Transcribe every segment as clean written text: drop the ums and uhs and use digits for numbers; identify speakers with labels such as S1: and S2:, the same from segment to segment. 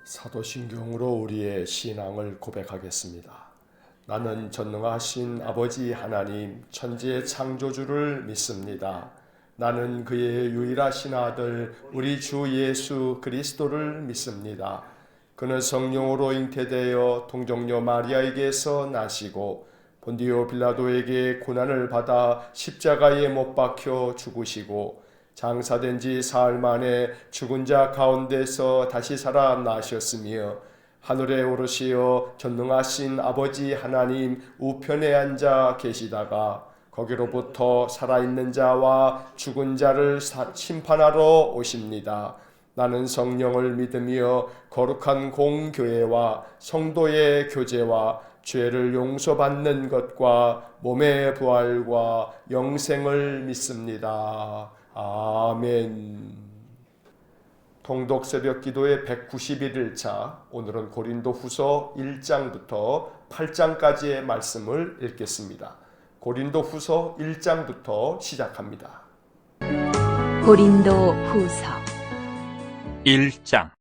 S1: 사도신경으로 우리의 신앙을 고백하겠습니다. 나는 전능하신 아버지 하나님 천지의 창조주를 믿습니다. 나는 그의 유일하신 아들 우리 주 예수 그리스도를 믿습니다. 그는 성령으로 잉태되어 동정녀 마리아에게서 나시고 본디오 빌라도에게 고난을 받아 십자가에 못 박혀 죽으시고 장사된 지 사흘 만에 죽은 자 가운데서 다시 살아나셨으며 하늘에 오르시어 전능하신 아버지 하나님 우편에 앉아 계시다가 거기로부터 살아있는 자와 죽은 자를 심판하러 오십니다. 나는 성령을 믿으며 거룩한 공교회와 성도의 교제와 죄를 용서받는 것과 몸의 부활과 영생을 믿습니다. 아멘. 통독 새벽 기도의 191일차, 오늘은 고린도 후서 1장부터 8장까지의 말씀을 읽겠습니다. 고린도 후서 1장부터 시작합니다.
S2: 고린도 후서
S3: 1장.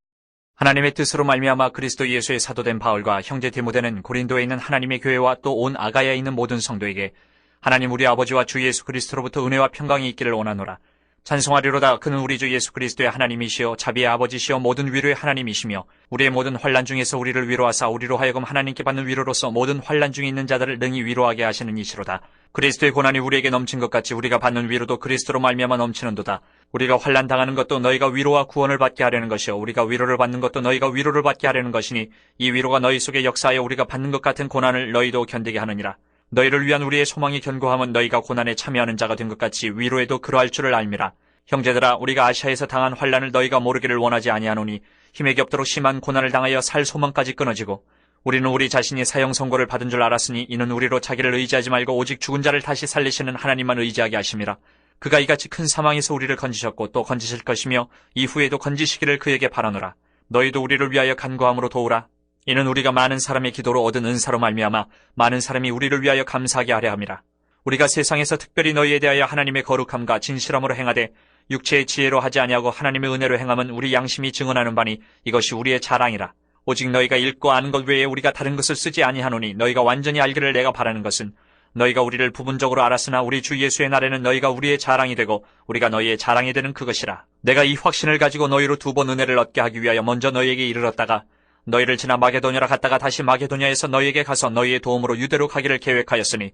S3: 하나님의 뜻으로 말미암아 그리스도 예수의 사도된 바울과 형제 디모데는 고린도에 있는 하나님의 교회와 또 온 아가야에 있는 모든 성도에게 하나님 우리 아버지와 주 예수 그리스도로부터 은혜와 평강이 있기를 원하노라. 찬송하리로다. 그는 우리 주 예수 그리스도의 하나님이시여 자비의 아버지시여 모든 위로의 하나님이시며 우리의 모든 환난 중에서 우리를 위로하사 우리로 하여금 하나님께 받는 위로로서 모든 환난 중에 있는 자들을 능히 위로하게 하시는 이시로다. 그리스도의 고난이 우리에게 넘친 것 같이 우리가 받는 위로도 그리스도로 말미암아 넘치는도다. 우리가 환난 당하는 것도 너희가 위로와 구원을 받게 하려는 것이요 우리가 위로를 받는 것도 너희가 위로를 받게 하려는 것이니 이 위로가 너희 속에 역사하여 우리가 받는 것 같은 고난을 너희도 견디게 하느니라. 너희를 위한 우리의 소망이 견고함은 너희가 고난에 참여하는 자가 된 것 같이 위로에도 그러할 줄을 알미라. 형제들아, 우리가 아시아에서 당한 환난을 너희가 모르기를 원하지 아니하노니 힘에 겹도록 심한 고난을 당하여 살 소망까지 끊어지고 우리는 우리 자신이 사형 선고를 받은 줄 알았으니 이는 우리로 자기를 의지하지 말고 오직 죽은 자를 다시 살리시는 하나님만 의지하게 하심이라. 그가 이같이 큰 사망에서 우리를 건지셨고 또 건지실 것이며 이후에도 건지시기를 그에게 바라노라. 너희도 우리를 위하여 간구함으로 도우라. 이는 우리가 많은 사람의 기도로 얻은 은사로 말미암아 많은 사람이 우리를 위하여 감사하게 하려 함이라. 우리가 세상에서 특별히 너희에 대하여 하나님의 거룩함과 진실함으로 행하되 육체의 지혜로 하지 아니하고 하나님의 은혜로 행함은 우리 양심이 증언하는 바니 이것이 우리의 자랑이라. 오직 너희가 읽고 아는 것 외에 우리가 다른 것을 쓰지 아니하노니 너희가 완전히 알기를 내가 바라는 것은 너희가 우리를 부분적으로 알았으나 우리 주 예수의 날에는 너희가 우리의 자랑이 되고 우리가 너희의 자랑이 되는 그것이라. 내가 이 확신을 가지고 너희로 2번 은혜를 얻게 하기 위하여 먼저 너희에게 이르렀다가 너희를 지나 마게도냐로 갔다가 다시 마게도냐에서 너희에게 가서 너희의 도움으로 유대로 가기를 계획하였으니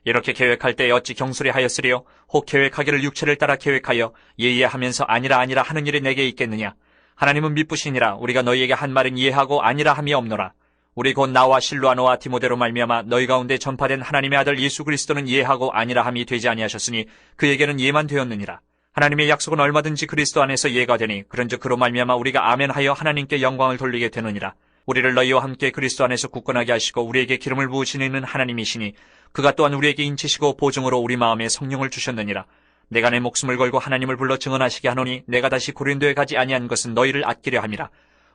S3: 이렇게 계획할 때 어찌 경솔히 하였으리요? 혹 계획하기를 육체를 따라 계획하여 예의하면서 아니라 하는 일이 내게 있겠느냐? 하나님은 미쁘시니라. 우리가 너희에게 한 말은 이해하고 아니라 함이 없노라. 우리 곧 나와 실루아노와 디모데로 말미암아 너희 가운데 전파된 하나님의 아들 예수 그리스도는 이해하고 아니라 함이 되지 아니하셨으니 그에게는 예만 되었느니라. 하나님의 약속은 얼마든지 그리스도 안에서 예가 되니 그런즉 그로 말미암아 우리가 아멘하여 하나님께 영광을 돌리게 되느니라. 우리를 너희와 함께 그리스도 안에서 굳건하게 하시고 우리에게 기름을 부으시는 하나님이시니 그가 또한 우리에게 인치시고 보증으로 우리 마음에 성령을 주셨느니라. 내가 내 목숨을 걸고 하나님을 불러 증언하시게 하노니 내가 다시 고린도에 가지 아니한 것은 너희를 아끼려 함이라.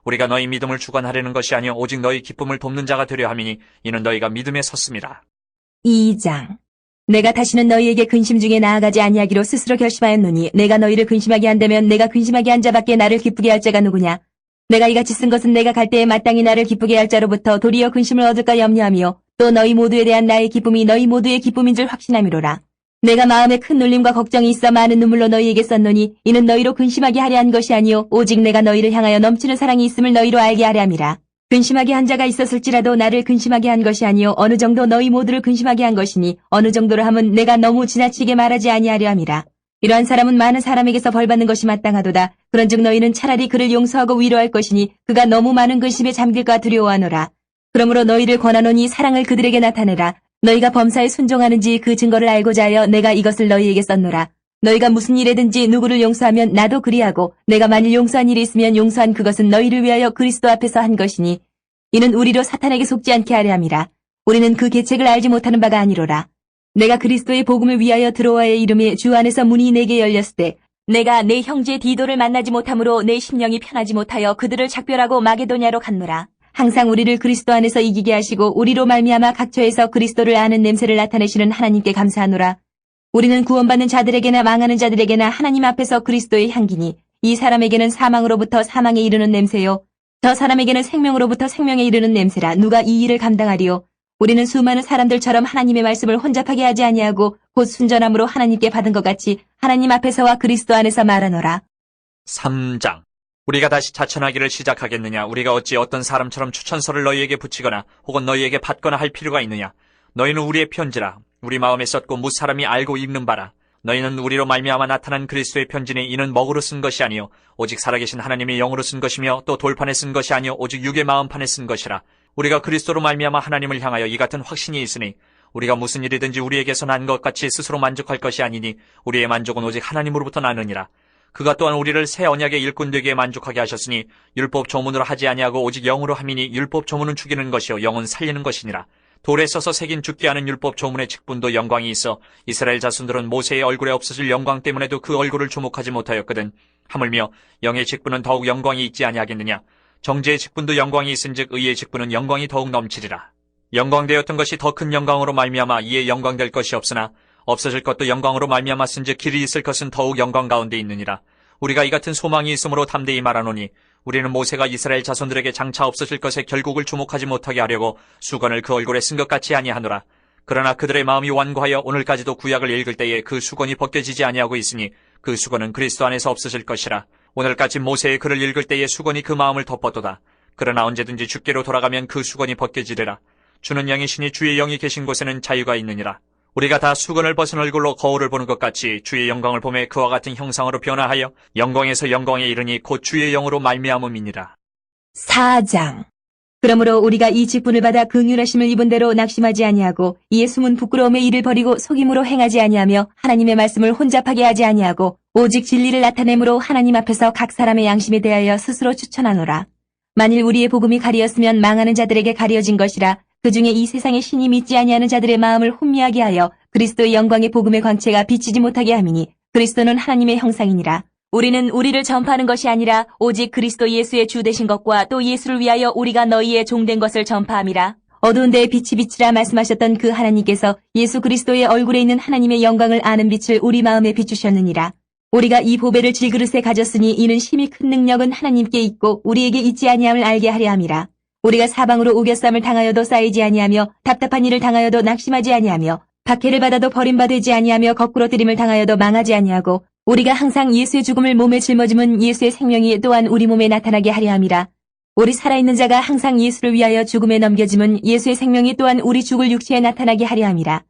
S3: 우리가 너희 믿음을 주관하려는 것이 아니요 오직 너희 기쁨을 돕는 자가 되려 함이니 이는 너희가 믿음에 섰음이라.
S2: 2장. 내가 다시는 너희에게 근심 중에 나아가지 아니하기로 스스로 결심하였노니 내가 너희를 근심하게 한다면 내가 근심하게 한 자밖에 나를 기쁘게 할 자가 누구냐? 내가 이같이 쓴 것은 내가 갈 때에 마땅히 나를 기쁘게 할 자로부터 도리어 근심을 얻을까 염려하며 또 너희 모두에 대한 나의 기쁨이 너희 모두의 기쁨인 줄 확신함이로라. 내가 마음에 큰 놀림과 걱정이 있어 많은 눈물로 너희에게 썼노니 이는 너희로 근심하게 하려 한 것이 아니요 오직 내가 너희를 향하여 넘치는 사랑이 있음을 너희로 알게 하려 함이라. 근심하게 한 자가 있었을지라도 나를 근심하게 한 것이 아니요 어느 정도 너희 모두를 근심하게 한 것이니 어느 정도로 함은 내가 너무 지나치게 말하지 아니하려 함이라. 이러한 사람은 많은 사람에게서 벌받는 것이 마땅하도다. 그런즉 너희는 차라리 그를 용서하고 위로할 것이니 그가 너무 많은 근심에 잠길까 두려워하노라. 그러므로 너희를 권하노니 사랑을 그들에게 나타내라. 너희가 범사에 순종하는지 그 증거를 알고자 하여 내가 이것을 너희에게 썼노라. 너희가 무슨 일에든지 누구를 용서하면 나도 그리하고 내가 만일 용서한 일이 있으면 용서한 그것은 너희를 위하여 그리스도 앞에서 한 것이니 이는 우리로 사탄에게 속지 않게 하려 함이라. 우리는 그 계책을 알지 못하는 바가 아니로라. 내가 그리스도의 복음을 위하여 드로아의 이름에 주 안에서 문이 내게 열렸을 때 내가 내 형제 디도를 만나지 못함으로 내 심령이 편하지 못하여 그들을 작별하고 마게도냐로 갔노라. 항상 우리를 그리스도 안에서 이기게 하시고 우리로 말미암아 각처에서 그리스도를 아는 냄새를 나타내시는 하나님께 감사하노라. 우리는 구원받는 자들에게나 망하는 자들에게나 하나님 앞에서 그리스도의 향기니 이 사람에게는 사망으로부터 사망에 이르는 냄새요 저 사람에게는 생명으로부터 생명에 이르는 냄새라 누가 이 일을 감당하리요. 우리는 수많은 사람들처럼 하나님의 말씀을 혼잡하게 하지 아니하고 곧 순전함으로 하나님께 받은 것 같이 하나님 앞에서와 그리스도 안에서 말하노라.
S3: 3장. 우리가 다시 자천하기를 시작하겠느냐? 우리가 어찌 어떤 사람처럼 추천서를 너희에게 붙이거나 혹은 너희에게 받거나 할 필요가 있느냐? 너희는 우리의 편지라. 우리 마음에 썼고 뭇 사람이 알고 읽는 바라. 너희는 우리로 말미암아 나타난 그리스도의 편지니 이는 먹으로 쓴 것이 아니요 오직 살아계신 하나님의 영으로 쓴 것이며 또 돌판에 쓴 것이 아니요 오직 육의 마음판에 쓴 것이라. 우리가 그리스도로 말미암아 하나님을 향하여 이 같은 확신이 있으니 우리가 무슨 일이든지 우리에게서 난 것 같이 스스로 만족할 것이 아니니 우리의 만족은 오직 하나님으로부터 나느니라. 그가 또한 우리를 새 언약의 일꾼 되기에 만족하게 하셨으니 율법 조문으로 하지 아니하고 오직 영으로 함이니 율법 조문은 죽이는 것이요 영은 살리는 것이니라. 돌에 써서 새긴 죽게 하는 율법 조문의 직분도 영광이 있어 이스라엘 자손들은 모세의 얼굴에 없어질 영광 때문에도 그 얼굴을 주목하지 못하였거든. 하물며 영의 직분은 더욱 영광이 있지 아니하겠느냐. 정죄의 직분도 영광이 있은즉 의의 직분은 영광이 더욱 넘치리라. 영광되었던 것이 더 큰 영광으로 말미암아 이에 영광될 것이 없으나 없어질 것도 영광으로 말미암았은즉 길이 있을 것은 더욱 영광 가운데 있느니라. 우리가 이 같은 소망이 있으므로 담대히 말하노니 우리는 모세가 이스라엘 자손들에게 장차 없어질 것에 결국을 주목하지 못하게 하려고 수건을 그 얼굴에 쓴 것 같이 아니하노라. 그러나 그들의 마음이 완고하여 오늘까지도 구약을 읽을 때에 그 수건이 벗겨지지 아니하고 있으니 그 수건은 그리스도 안에서 없어질 것이라. 오늘까지 모세의 글을 읽을 때에 수건이 그 마음을 덮었도다. 그러나 언제든지 주께로 돌아가면 그 수건이 벗겨지리라. 주는 영이시니 주의 영이 계신 곳에는 자유가 있느니라. 우리가 다 수건을 벗은 얼굴로 거울을 보는 것 같이 주의 영광을 보매 그와 같은 형상으로 변화하여 영광에서 영광에 이르니 곧 주의 영으로 말미암음이니라.
S2: 4장. 그러므로 우리가 이 직분을 받아 긍휼하심을 입은 대로 낙심하지 아니하고 이에 숨은 부끄러움의 일을 버리고 속임으로 행하지 아니하며 하나님의 말씀을 혼잡하게 하지 아니하고 오직 진리를 나타내므로 하나님 앞에서 각 사람의 양심에 대하여 스스로 추천하노라. 만일 우리의 복음이 가리었으면 망하는 자들에게 가려진 것이라. 그 중에 이 세상의 신이 믿지 아니하는 자들의 마음을 혼미하게 하여 그리스도의 영광의 복음의 광채가 비치지 못하게 함이니 그리스도는 하나님의 형상이니라. 우리는 우리를 전파하는 것이 아니라 오직 그리스도 예수의 주 되신 것과 또 예수를 위하여 우리가 너희의 종된 것을 전파함이라. 어두운 데에 빛이 비치라 말씀하셨던 그 하나님께서 예수 그리스도의 얼굴에 있는 하나님의 영광을 아는 빛을 우리 마음에 비추셨느니라. 우리가 이 보배를 질그릇에 가졌으니 이는 심히 큰 능력은 하나님께 있고 우리에게 있지 아니함을 알게 하려 함이라. 우리가 사방으로 우겨쌈을 당하여도 쌓이지 아니하며 답답한 일을 당하여도 낙심하지 아니하며 박해를 받아도 버림받지 아니하며 거꾸로 들임을 당하여도 망하지 아니하고 우리가 항상 예수의 죽음을 몸에 짊어짐은 예수의 생명이 또한 우리 몸에 나타나게 하려 함이라. 우리 살아있는 자가 항상 예수를 위하여 죽음에 넘겨짐은 예수의 생명이 또한 우리 죽을 육체에 나타나게 하려 함이라.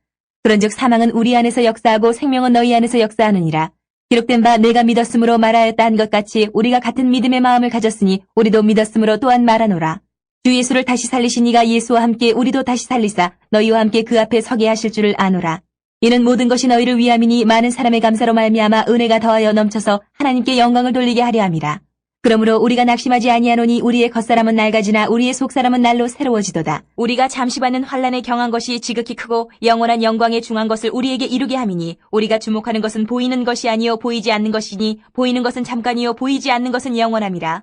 S2: 그런즉 사망은 우리 안에서 역사하고 생명은 너희 안에서 역사하느니라. 기록된 바 내가 믿었으므로 말하였다 한 것 같이 우리가 같은 믿음의 마음을 가졌으니 우리도 믿었으므로 또한 말하노라. 주 예수를 다시 살리신 이가 예수와 함께 우리도 다시 살리사 너희와 함께 그 앞에 서게 하실 줄을 아노라. 이는 모든 것이 너희를 위함이니 많은 사람의 감사로 말미암아 은혜가 더하여 넘쳐서 하나님께 영광을 돌리게 하려 함이라. 그러므로 우리가 낙심하지 아니하노니 우리의 겉사람은 낡아지나 우리의 속사람은 날로 새로워지도다. 우리가 잠시 받는 환난에 경한 것이 지극히 크고 영원한 영광에 중한 것을 우리에게 이루게 함이니 우리가 주목하는 것은 보이는 것이 아니요 보이지 않는 것이니 보이는 것은 잠깐이요 보이지 않는 것은 영원함이라.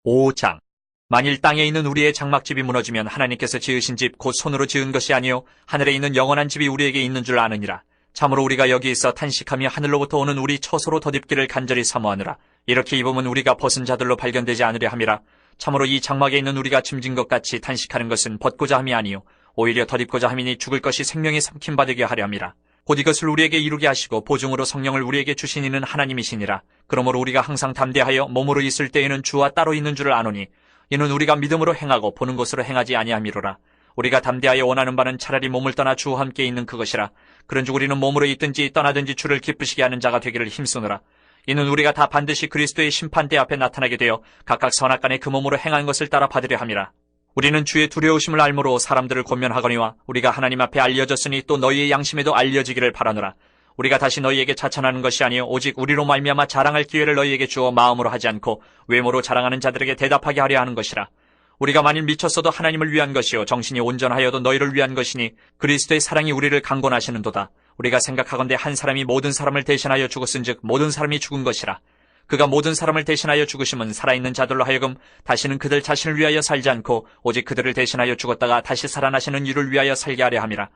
S3: 5장. 만일 땅에 있는 우리의 장막집이 무너지면 하나님께서 지으신 집 곧 손으로 지은 것이 아니요 하늘에 있는 영원한 집이 우리에게 있는 줄 아느니라. 참으로 우리가 여기 있어 탄식하며 하늘로부터 오는 우리 처소로 덧입기를 간절히 사모하느라. 이렇게 입으면 우리가 벗은 자들로 발견되지 않으려 함이라. 참으로 이 장막에 있는 우리가 짐진 것 같이 탄식하는 것은 벗고자 함이 아니요 오히려 덧입고자 함이니 죽을 것이 생명에 삼킴받게 하려 함이라. 곧 이것을 우리에게 이루게 하시고 보증으로 성령을 우리에게 주신 이는 하나님이시니라. 그러므로 우리가 항상 담대하여 몸으로 있을 때에는 주와 따로 있는 줄을 아노니 이는 우리가 믿음으로 행하고 보는 것으로 행하지 아니함이로라. 우리가 담대하여 원하는 바는 차라리 몸을 떠나 주와 함께 있는 그것이라. 그런즉 우리는 몸으로 있든지 떠나든지 주를 기쁘시게 하는 자가 되기를 힘쓰노라. 이는 우리가 다 반드시 그리스도의 심판대 앞에 나타나게 되어 각각 선악간에 그 몸으로 행한 것을 따라 받으려 함이라. 우리는 주의 두려우심을 알므로 사람들을 권면하거니와 우리가 하나님 앞에 알려졌으니 또 너희의 양심에도 알려지기를 바라노라. 우리가 다시 너희에게 자천하는 것이 아니요 오직 우리로 말미암아 자랑할 기회를 너희에게 주어 마음으로 하지 않고 외모로 자랑하는 자들에게 대답하게 하려 하는 것이라. 우리가 만일 미쳤어도 하나님을 위한 것이요 정신이 온전하여도 너희를 위한 것이니 그리스도의 사랑이 우리를 강권하시는도다. 우리가 생각하건대 한 사람이 모든 사람을 대신하여 죽었은즉 모든 사람이 죽은 것이라. 그가 모든 사람을 대신하여 죽으심은 살아있는 자들로 하여금 다시는 그들 자신을 위하여 살지 않고 오직 그들을 대신하여 죽었다가 다시 살아나시는 이를 위하여 살게 하려 함이라.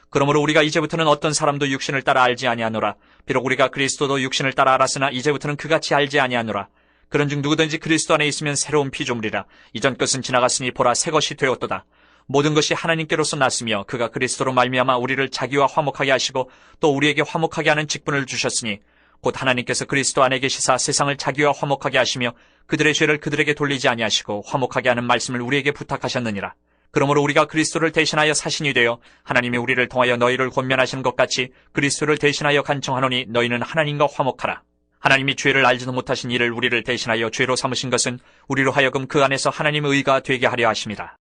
S3: 그러므로 우리가 이제부터는 어떤 사람도 육신을 따라 알지 아니하노라. 비록 우리가 그리스도도 육신을 따라 알았으나 이제부터는 그같이 알지 아니하노라. 그런즉 누구든지 그리스도 안에 있으면 새로운 피조물이라. 이전 것은 지나갔으니 보라 새 것이 되었도다. 모든 것이 하나님께로서 났으며 그가 그리스도로 말미암아 우리를 자기와 화목하게 하시고 또 우리에게 화목하게 하는 직분을 주셨으니 곧 하나님께서 그리스도 안에 계시사 세상을 자기와 화목하게 하시며 그들의 죄를 그들에게 돌리지 아니하시고 화목하게 하는 말씀을 우리에게 부탁하셨느니라. 그러므로 우리가 그리스도를 대신하여 사신이 되어 하나님이 우리를 통하여 너희를 권면하시는 것 같이 그리스도를 대신하여 간청하노니 너희는 하나님과 화목하라. 하나님이 죄를 알지도 못하신 이를 우리를 대신하여 죄로 삼으신 것은 우리로 하여금 그 안에서 하나님의 의가 되게 하려 하심이라.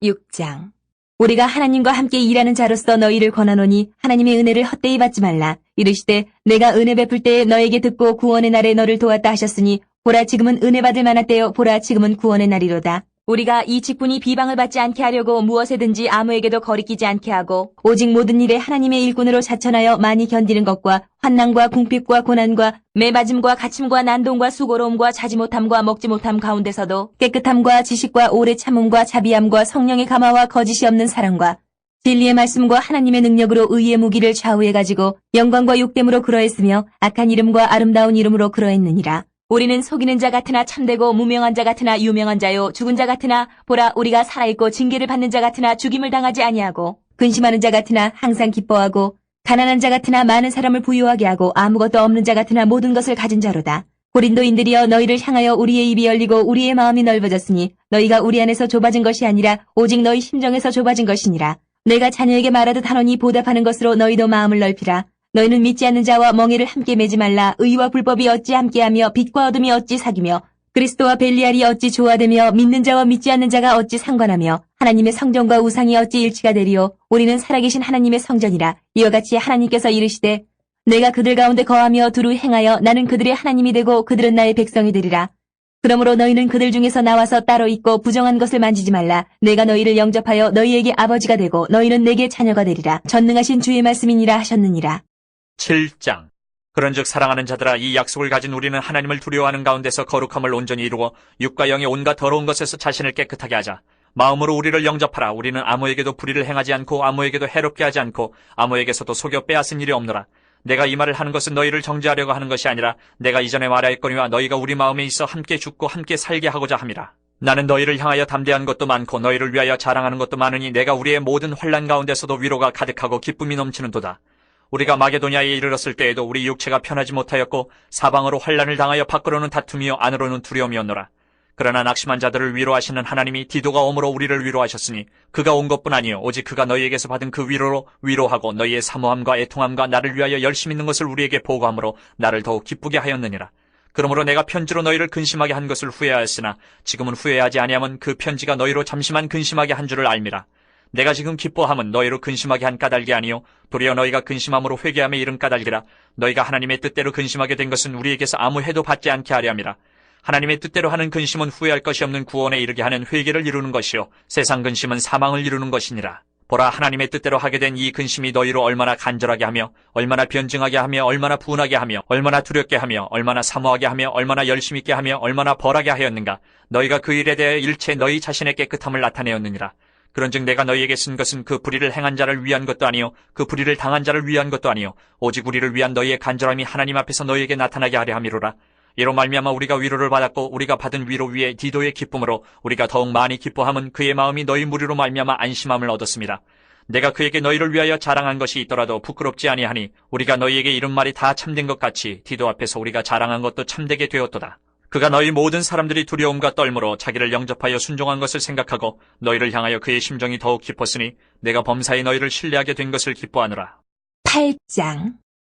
S2: 6장. 우리가 하나님과 함께 일하는 자로서 너희를 권하노니 하나님의 은혜를 헛되이 받지 말라. 이르시되 내가 은혜 베풀 때에 너에게 듣고 구원의 날에 너를 도왔다 하셨으니 보라 지금은 은혜 받을 만한 때요 보라 지금은 구원의 날이로다. 우리가 이 직분이 비방을 받지 않게 하려고 무엇에든지 아무에게도 거리끼지 않게 하고 오직 모든 일에 하나님의 일꾼으로 자천하여 많이 견디는 것과 환난과 궁핍과 고난과 매맞음과 갇힘과 난동과 수고로움과 자지 못함과 먹지 못함 가운데서도 깨끗함과 지식과 오래 참음과 자비함과 성령의 감화와 거짓이 없는 사랑과 진리의 말씀과 하나님의 능력으로 의의 무기를 좌우해 가지고 영광과 욕됨으로 그러했으며 악한 이름과 아름다운 이름으로 그러했느니라. 우리는 속이는 자 같으나 참되고 무명한 자 같으나 유명한 자요 죽은 자 같으나 보라 우리가 살아있고 징계를 받는 자 같으나 죽임을 당하지 아니하고 근심하는 자 같으나 항상 기뻐하고 가난한 자 같으나 많은 사람을 부유하게 하고 아무것도 없는 자 같으나 모든 것을 가진 자로다. 고린도인들이여 너희를 향하여 우리의 입이 열리고 우리의 마음이 넓어졌으니 너희가 우리 안에서 좁아진 것이 아니라 오직 너희 심정에서 좁아진 것이니라. 내가 자녀에게 말하듯 하노니 보답하는 것으로 너희도 마음을 넓히라. 너희는 믿지 않는 자와 멍에를 함께 매지 말라. 의와 불법이 어찌 함께하며 빛과 어둠이 어찌 사귀며 그리스도와 벨리알이 어찌 조화되며 믿는 자와 믿지 않는 자가 어찌 상관하며 하나님의 성전과 우상이 어찌 일치가 되리요. 우리는 살아계신 하나님의 성전이라. 이와 같이 하나님께서 이르시되 내가 그들 가운데 거하며 두루 행하여 나는 그들의 하나님이 되고 그들은 나의 백성이 되리라. 그러므로 너희는 그들 중에서 나와서 따로 있고 부정한 것을 만지지 말라. 내가 너희를 영접하여 너희에게 아버지가 되고 너희는 내게 자녀가 되리라. 전능하신 주의 말씀이니라 하셨느니라.
S3: 7장. 그런즉 사랑하는 자들아 이 약속을 가진 우리는 하나님을 두려워하는 가운데서 거룩함을 온전히 이루고 육과 영의 온갖 더러운 것에서 자신을 깨끗하게 하자. 마음으로 우리를 영접하라. 우리는 아무에게도 불의를 행하지 않고 아무에게도 해롭게 하지 않고 아무에게서도 속여 빼앗은 일이 없노라. 내가 이 말을 하는 것은 너희를 정죄하려고 하는 것이 아니라 내가 이전에 말하였거니와 너희가 우리 마음에 있어 함께 죽고 함께 살게 하고자 함이라. 나는 너희를 향하여 담대한 것도 많고 너희를 위하여 자랑하는 것도 많으니 내가 우리의 모든 환난 가운데서도 위로가 가득하고 기쁨이 넘치는도다. 우리가 마게도냐에 이르렀을 때에도 우리 육체가 편하지 못하였고 사방으로 환난을 당하여 밖으로는 다툼이요 안으로는 두려움이었노라. 그러나 낙심한 자들을 위로하시는 하나님이 디도가 옴으로 우리를 위로하셨으니 그가 온 것뿐 아니요 오직 그가 너희에게서 받은 그 위로로 위로하고 너희의 사모함과 애통함과 나를 위하여 열심 있는 것을 우리에게 보고함으로 나를 더욱 기쁘게 하였느니라. 그러므로 내가 편지로 너희를 근심하게 한 것을 후회하였으나 지금은 후회하지 아니하면 그 편지가 너희로 잠시만 근심하게 한 줄을 알미라. 내가 지금 기뻐함은 너희로 근심하게 한 까닭이 아니요 도리어 너희가 근심함으로 회개함에 이른 까닭이라. 너희가 하나님의 뜻대로 근심하게 된 것은 우리에게서 아무 해도 받지 않게 하려 함이라. 하나님의 뜻대로 하는 근심은 후회할 것이 없는 구원에 이르게 하는 회개를 이루는 것이요 세상 근심은 사망을 이루는 것이니라. 보라 하나님의 뜻대로 하게 된 이 근심이 너희로 얼마나 간절하게 하며 얼마나 변증하게 하며 얼마나 분하게 하며 얼마나 두렵게 하며 얼마나 사모하게 하며 얼마나 열심 있게 하며 얼마나 벌하게 하였는가. 너희가 그 일에 대해 일체 너희 자신의 깨끗함을 나타내었느니라. 그런즉 내가 너희에게 쓴 것은 그 불의를 행한 자를 위한 것도 아니요 그 불의를 당한 자를 위한 것도 아니요 오직 우리를 위한 너희의 간절함이 하나님 앞에서 너희에게 나타나게 하려 함이로라. 이로 말미암아 우리가 위로를 받았고 우리가 받은 위로 위에 디도의 기쁨으로 우리가 더욱 많이 기뻐함은 그의 마음이 너희 무리로 말미암아 안심함을 얻었습니다. 내가 그에게 너희를 위하여 자랑한 것이 있더라도 부끄럽지 아니하니 우리가 너희에게 이른 말이 다 참된 것 같이 디도 앞에서 우리가 자랑한 것도 참되게 되었도다. 그가 너희 모든 사람들이 두려움과 떨므로 자기를 영접하여 순종한 것을 생각하고 너희를 향하여 그의 심정이 더욱 깊었으니 내가 범사에 너희를 신뢰하게 된 것을 기뻐하노라.
S2: 8장.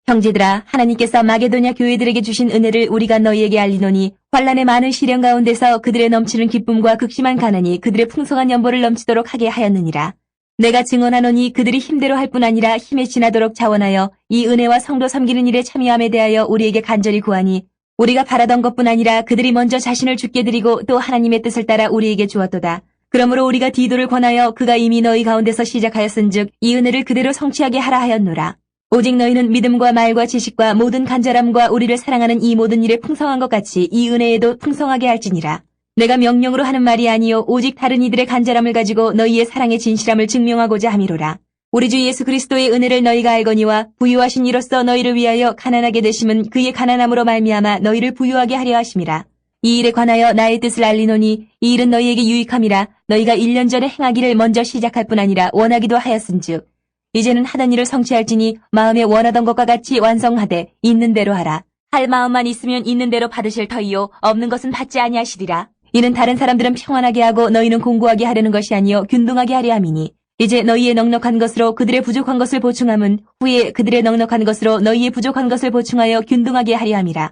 S2: 형제들아 하나님께서 마게도냐 교회들에게 주신 은혜를 우리가 너희에게 알리노니 환난의 많은 시련 가운데서 그들의 넘치는 기쁨과 극심한 가난이 그들의 풍성한 연보를 넘치도록 하게 하였느니라. 내가 증언하노니 그들이 힘대로 할 뿐 아니라 힘에 지나도록 자원하여 이 은혜와 성도 섬기는 일에 참여함에 대하여 우리에게 간절히 구하니 우리가 바라던 것뿐 아니라 그들이 먼저 자신을 주께 드리고 또 하나님의 뜻을 따라 우리에게 주었도다. 그러므로 우리가 디도를 권하여 그가 이미 너희 가운데서 시작하였은즉 이 은혜를 그대로 성취하게 하라 하였노라. 오직 너희는 믿음과 말과 지식과 모든 간절함과 우리를 사랑하는 이 모든 일에 풍성한 것 같이 이 은혜에도 풍성하게 할지니라. 내가 명령으로 하는 말이 아니요 오직 다른 이들의 간절함을 가지고 너희의 사랑의 진실함을 증명하고자 함이로라. 우리 주 예수 그리스도의 은혜를 너희가 알거니와 부유하신 이로써 너희를 위하여 가난하게 되심은 그의 가난함으로 말미암아 너희를 부유하게 하려 하심이라. 이 일에 관하여 나의 뜻을 알리노니 이 일은 너희에게 유익함이라. 너희가 1년 전에 행하기를 먼저 시작할 뿐 아니라 원하기도 하였은즉 이제는 하던 일을 성취할지니 마음에 원하던 것과 같이 완성하되 있는 대로 하라. 할 마음만 있으면 있는 대로 받으실 터이요 없는 것은 받지 아니하시리라. 이는 다른 사람들은 평안하게 하고 너희는 공고하게 하려는 것이 아니요 균등하게 하려 함이니 이제 너희의 넉넉한 것으로 그들의 부족한 것을 보충함은 후에 그들의 넉넉한 것으로 너희의 부족한 것을 보충하여 균등하게 하려 함이라.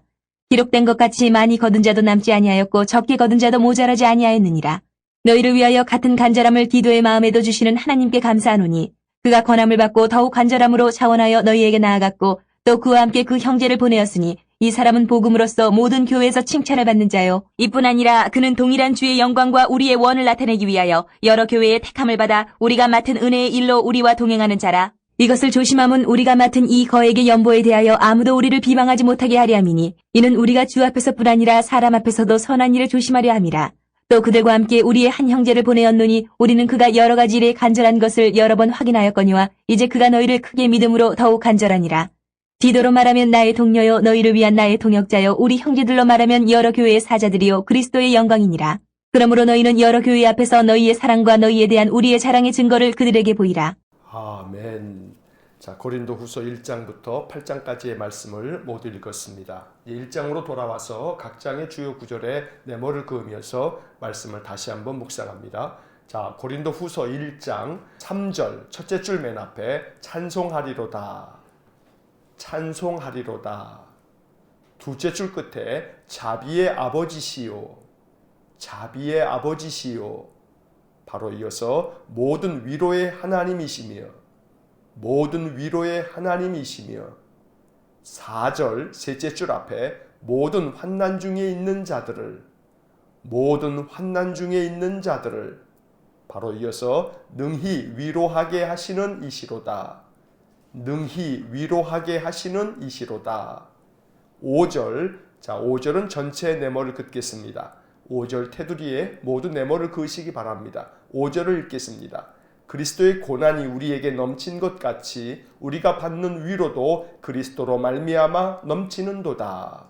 S2: 기록된 것 같이 많이 거둔 자도 남지 아니하였고 적게 거둔 자도 모자라지 아니하였느니라. 너희를 위하여 같은 간절함을 기도의 마음에도 주시는 하나님께 감사하노니 그가 권함을 받고 더욱 간절함으로 자원하여 너희에게 나아갔고 또 그와 함께 그 형제를 보내었으니 이 사람은 복음으로써 모든 교회에서 칭찬을 받는 자요. 이뿐 아니라 그는 동일한 주의 영광과 우리의 원을 나타내기 위하여 여러 교회의 택함을 받아 우리가 맡은 은혜의 일로 우리와 동행하는 자라. 이것을 조심함은 우리가 맡은 이 거액의 연보에 대하여 아무도 우리를 비방하지 못하게 하려 함이니 이는 우리가 주 앞에서뿐 아니라 사람 앞에서도 선한 일을 조심하려 함이라. 또 그들과 함께 우리의 한 형제를 보내었노니 우리는 그가 여러 가지 일에 간절한 것을 여러 번 확인하였거니와 이제 그가 너희를 크게 믿음으로 더욱 간절하니라. 디도로 말하면 나의 동료요 너희를 위한 나의 동역자요 우리 형제들로 말하면 여러 교회의 사자들이요 그리스도의 영광이니라. 그러므로 너희는 여러 교회 앞에서 너희의 사랑과 너희에 대한 우리의 자랑의 증거를 그들에게 보이라.
S1: 아멘. 자, 고린도 후서 1장부터 8장까지의 말씀을 모두 읽었습니다. 1장으로 돌아와서 각 장의 주요 구절에 네모를 그으면서 말씀을 다시 한번 묵상합니다. 자, 고린도 후서 1장 3절 첫째 줄 맨 앞에 찬송하리로다. 찬송하리로다. 둘째 줄 끝에 자비의 아버지시요. 자비의 아버지시요. 바로 이어서 모든 위로의 하나님이시며 모든 위로의 하나님이시며 4절 셋째 줄 앞에 모든 환난 중에 있는 자들을 모든 환난 중에 있는 자들을 바로 이어서 능히 위로하게 하시는 이시로다. 능히 위로하게 하시는 이시로다. 5절 자 5절은 전체 네모를 긋겠습니다. 5절 테두리에 모두 네모를 그으시기 바랍니다. 5절을 읽겠습니다. 그리스도의 고난이 우리에게 넘친 것 같이 우리가 받는 위로도 그리스도로 말미암아 넘치는도다.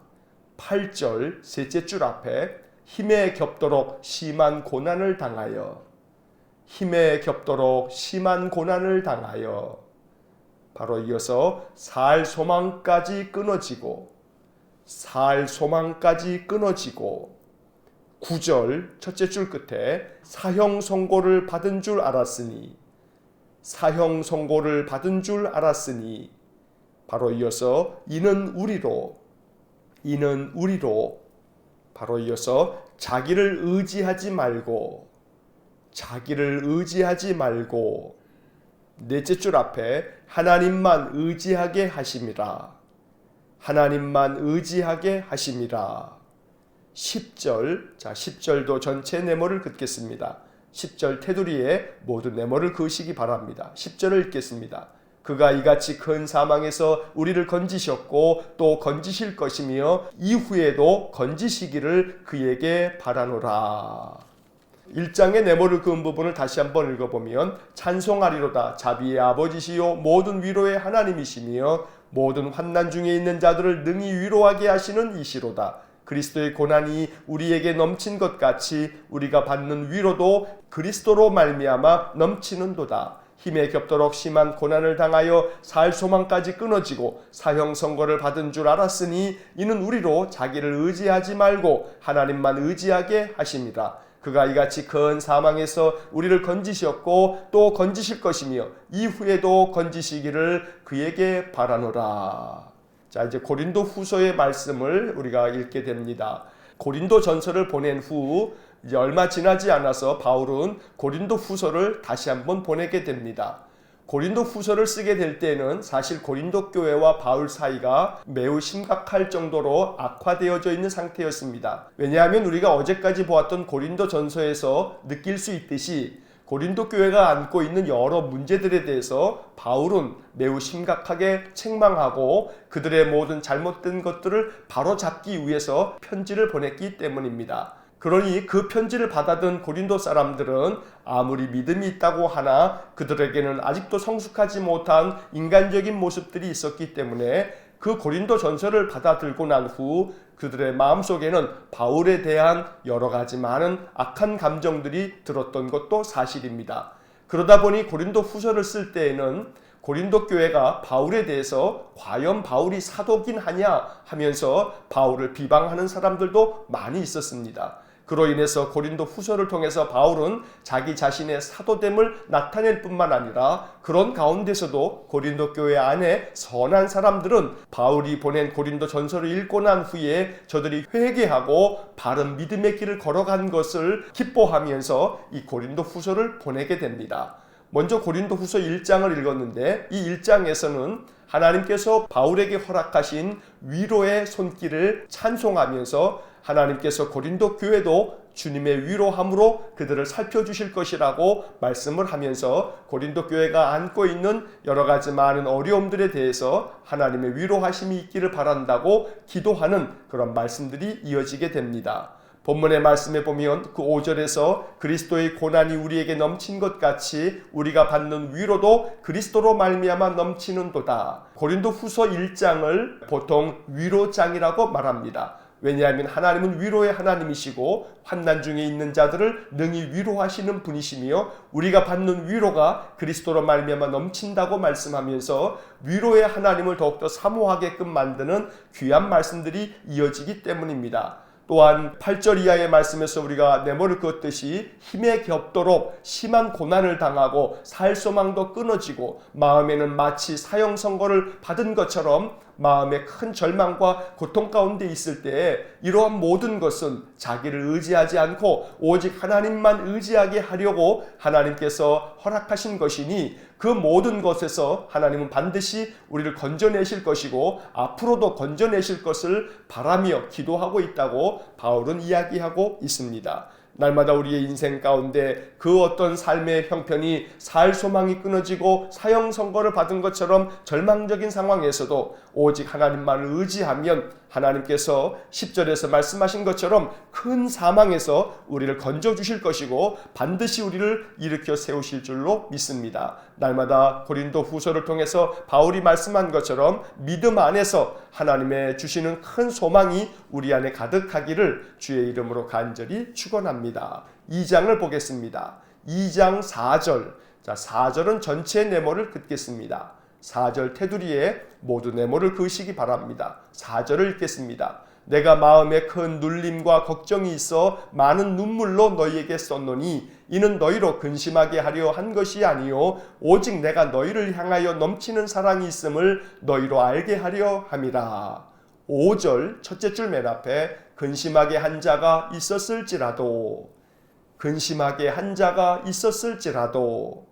S1: 8절 셋째 줄 앞에 힘에 겹도록 심한 고난을 당하여 힘에 겹도록 심한 고난을 당하여 바로 이어서 살 소망까지 끊어지고 살 소망까지 끊어지고 9절 첫째 줄 끝에 사형 선고를 받은 줄 알았으니 사형 선고를 받은 줄 알았으니 바로 이어서 이는 우리로 바로 이어서 자기를 의지하지 말고 넷째 줄 앞에 하나님만 의지하게 하심이라. 하나님만 의지하게 하심이라. 10절, 자 10절도 전체 네모를 긋겠습니다. 10절 테두리에 모두 네모를 그으시기 바랍니다. 10절을 읽겠습니다. 그가 이같이 큰 사망에서 우리를 건지셨고 또 건지실 것이며 이후에도 건지시기를 그에게 바라노라. 1장의 네모를 그은 부분을 다시 한번 읽어보면 찬송하리로다. 자비의 아버지시요 모든 위로의 하나님이시며 모든 환난 중에 있는 자들을 능히 위로하게 하시는 이시로다. 그리스도의 고난이 우리에게 넘친 것 같이 우리가 받는 위로도 그리스도로 말미암아 넘치는도다. 힘에 겹도록 심한 고난을 당하여 살 소망까지 끊어지고 사형 선고를 받은 줄 알았으니 이는 우리로 자기를 의지하지 말고 하나님만 의지하게 하십니다. 그가 이같이 큰 사망에서 우리를 건지셨고 또 건지실 것이며 이후에도 건지시기를 그에게 바라노라. 자, 이제 고린도 후서의 말씀을 우리가 읽게 됩니다. 고린도 전서를 보낸 후 이제 얼마 지나지 않아서 바울은 고린도 후서를 다시 한번 보내게 됩니다. 고린도 후서를 쓰게 될 때는 사실 고린도 교회와 바울 사이가 매우 심각할 정도로 악화되어져 있는 상태였습니다. 왜냐하면 우리가 어제까지 보았던 고린도 전서에서 느낄 수 있듯이 고린도 교회가 안고 있는 여러 문제들에 대해서 바울은 매우 심각하게 책망하고 그들의 모든 잘못된 것들을 바로잡기 위해서 편지를 보냈기 때문입니다. 그러니 그 편지를 받아든 고린도 사람들은 아무리 믿음이 있다고 하나 그들에게는 아직도 성숙하지 못한 인간적인 모습들이 있었기 때문에 그 고린도 전서를 받아들고 난 후 그들의 마음속에는 바울에 대한 여러 가지 많은 악한 감정들이 들었던 것도 사실입니다. 그러다 보니 고린도 후서를 쓸 때에는 고린도 교회가 바울에 대해서 과연 바울이 사도긴 하냐 하면서 바울을 비방하는 사람들도 많이 있었습니다. 그로 인해서 고린도 후서를 통해서 바울은 자기 자신의 사도됨을 나타낼 뿐만 아니라 그런 가운데서도 고린도 교회 안에 선한 사람들은 바울이 보낸 고린도 전서를 읽고 난 후에 저들이 회개하고 바른 믿음의 길을 걸어간 것을 기뻐하면서 이 고린도 후서를 보내게 됩니다. 먼저 고린도 후서 1장을 읽었는데 이 1장에서는 하나님께서 바울에게 허락하신 위로의 손길을 찬송하면서 하나님께서 고린도 교회도 주님의 위로함으로 그들을 살펴주실 것이라고 말씀을 하면서 고린도 교회가 안고 있는 여러 가지 많은 어려움들에 대해서 하나님의 위로하심이 있기를 바란다고 기도하는 그런 말씀들이 이어지게 됩니다. 본문의 말씀에 보면 그 5절에서 그리스도의 고난이 우리에게 넘친 것 같이 우리가 받는 위로도 그리스도로 말미암아 넘치는도다. 고린도 후서 1장을 보통 위로장이라고 말합니다. 왜냐하면 하나님은 위로의 하나님이시고 환난 중에 있는 자들을 능히 위로하시는 분이시며 우리가 받는 위로가 그리스도로 말미암아 넘친다고 말씀하면서 위로의 하나님을 더욱더 사모하게끔 만드는 귀한 말씀들이 이어지기 때문입니다. 또한 8절 이하의 말씀에서 우리가 네모를 그었듯이 힘에 겹도록 심한 고난을 당하고 살 소망도 끊어지고 마음에는 마치 사형 선고를 받은 것처럼 마음에 큰 절망과 고통 가운데 있을 때에 이러한 모든 것은 자기를 의지하지 않고 오직 하나님만 의지하게 하려고 하나님께서 허락하신 것이니 그 모든 것에서 하나님은 반드시 우리를 건져내실 것이고 앞으로도 건져내실 것을 바라며 기도하고 있다고 바울은 이야기하고 있습니다. 날마다 우리의 인생 가운데 그 어떤 삶의 형편이 살 소망이 끊어지고 사형 선고를 받은 것처럼 절망적인 상황에서도 오직 하나님만을 의지하면 하나님께서 10절에서 말씀하신 것처럼 큰 사망에서 우리를 건져주실 것이고 반드시 우리를 일으켜 세우실 줄로 믿습니다. 날마다 고린도 후서를 통해서 바울이 말씀한 것처럼 믿음 안에서 하나님의 주시는 큰 소망이 우리 안에 가득하기를 주의 이름으로 간절히 축원합니다. 2장을 보겠습니다. 2장 4절. 자, 4절은 전체 네모를 긋겠습니다. 4절 테두리에 모두 네모를 그으시기 바랍니다. 4절을 읽겠습니다. 내가 마음에 큰 눌림과 걱정이 있어 많은 눈물로 너희에게 썼노니 이는 너희로 근심하게 하려 한 것이 아니요 오직 내가 너희를 향하여 넘치는 사랑이 있음을 너희로 알게 하려 함이라. 5절 첫째 줄 맨 앞에 근심하게 한 자가 있었을지라도 근심하게 한 자가 있었을지라도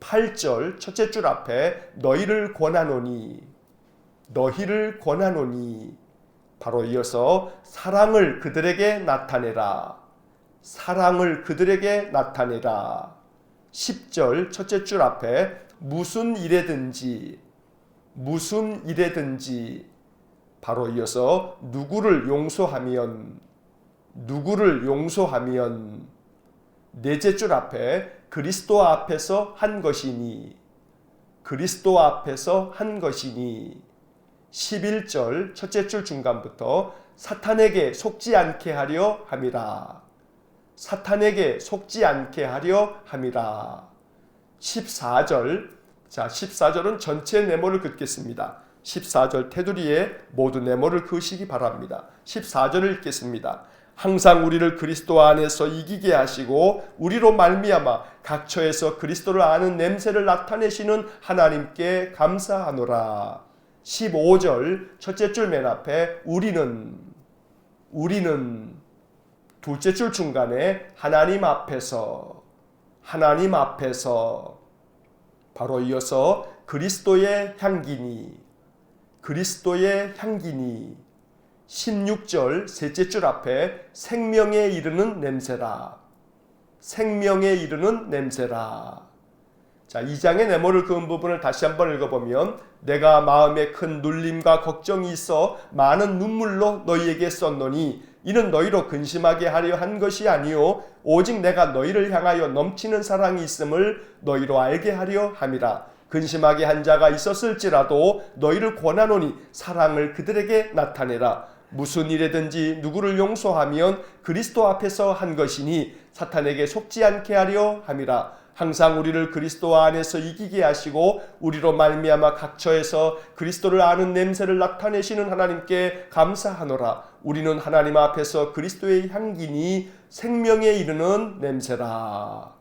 S1: 8절 첫째 줄 앞에 너희를 권하노니 너희를 권하노니 바로 이어서 사랑을 그들에게 나타내라. 사랑을 그들에게 나타내라. 10절 첫째 줄 앞에 무슨 일에든지 바로 이어서 누구를 용서하면 넷째 줄 앞에 그리스도 앞에서 한 것이니 11절 첫째 줄 중간부터 사탄에게 속지 않게 하려 함이라. 14절. 자, 14절은 전체 네모를 긋겠습니다. 14절 테두리에 모두 네모를 그으시기 바랍니다. 14절을 읽겠습니다. 항상 우리를 그리스도 안에서 이기게 하시고 우리로 말미암아 각 처에서 그리스도를 아는 냄새를 나타내시는 하나님께 감사하노라. 15절 첫째 줄 맨 앞에 우리는 둘째 줄 중간에 하나님 앞에서 바로 이어서 그리스도의 향기니 16절 셋째 줄 앞에 생명에 이르는 냄새라. 자, 2장의 네모를 그은 부분을 다시 한번 읽어보면 내가 마음에 큰 눌림과 걱정이 있어 많은 눈물로 너희에게 썼노니 이는 너희로 근심하게 하려 한 것이 아니요 오직 내가 너희를 향하여 넘치는 사랑이 있음을 너희로 알게 하려 함이라. 근심하게 한 자가 있었을지라도 너희를 권하노니 사랑을 그들에게 나타내라. 무슨 일에든지 누구를 용서하면 그리스도 앞에서 한 것이니 사탄에게 속지 않게 하려 함이라. 항상 우리를 그리스도 안에서 이기게 하시고 우리로 말미암아 각처에서 그리스도를 아는 냄새를 나타내시는 하나님께 감사하노라. 우리는 하나님 앞에서 그리스도의 향기니 생명에 이르는 냄새라.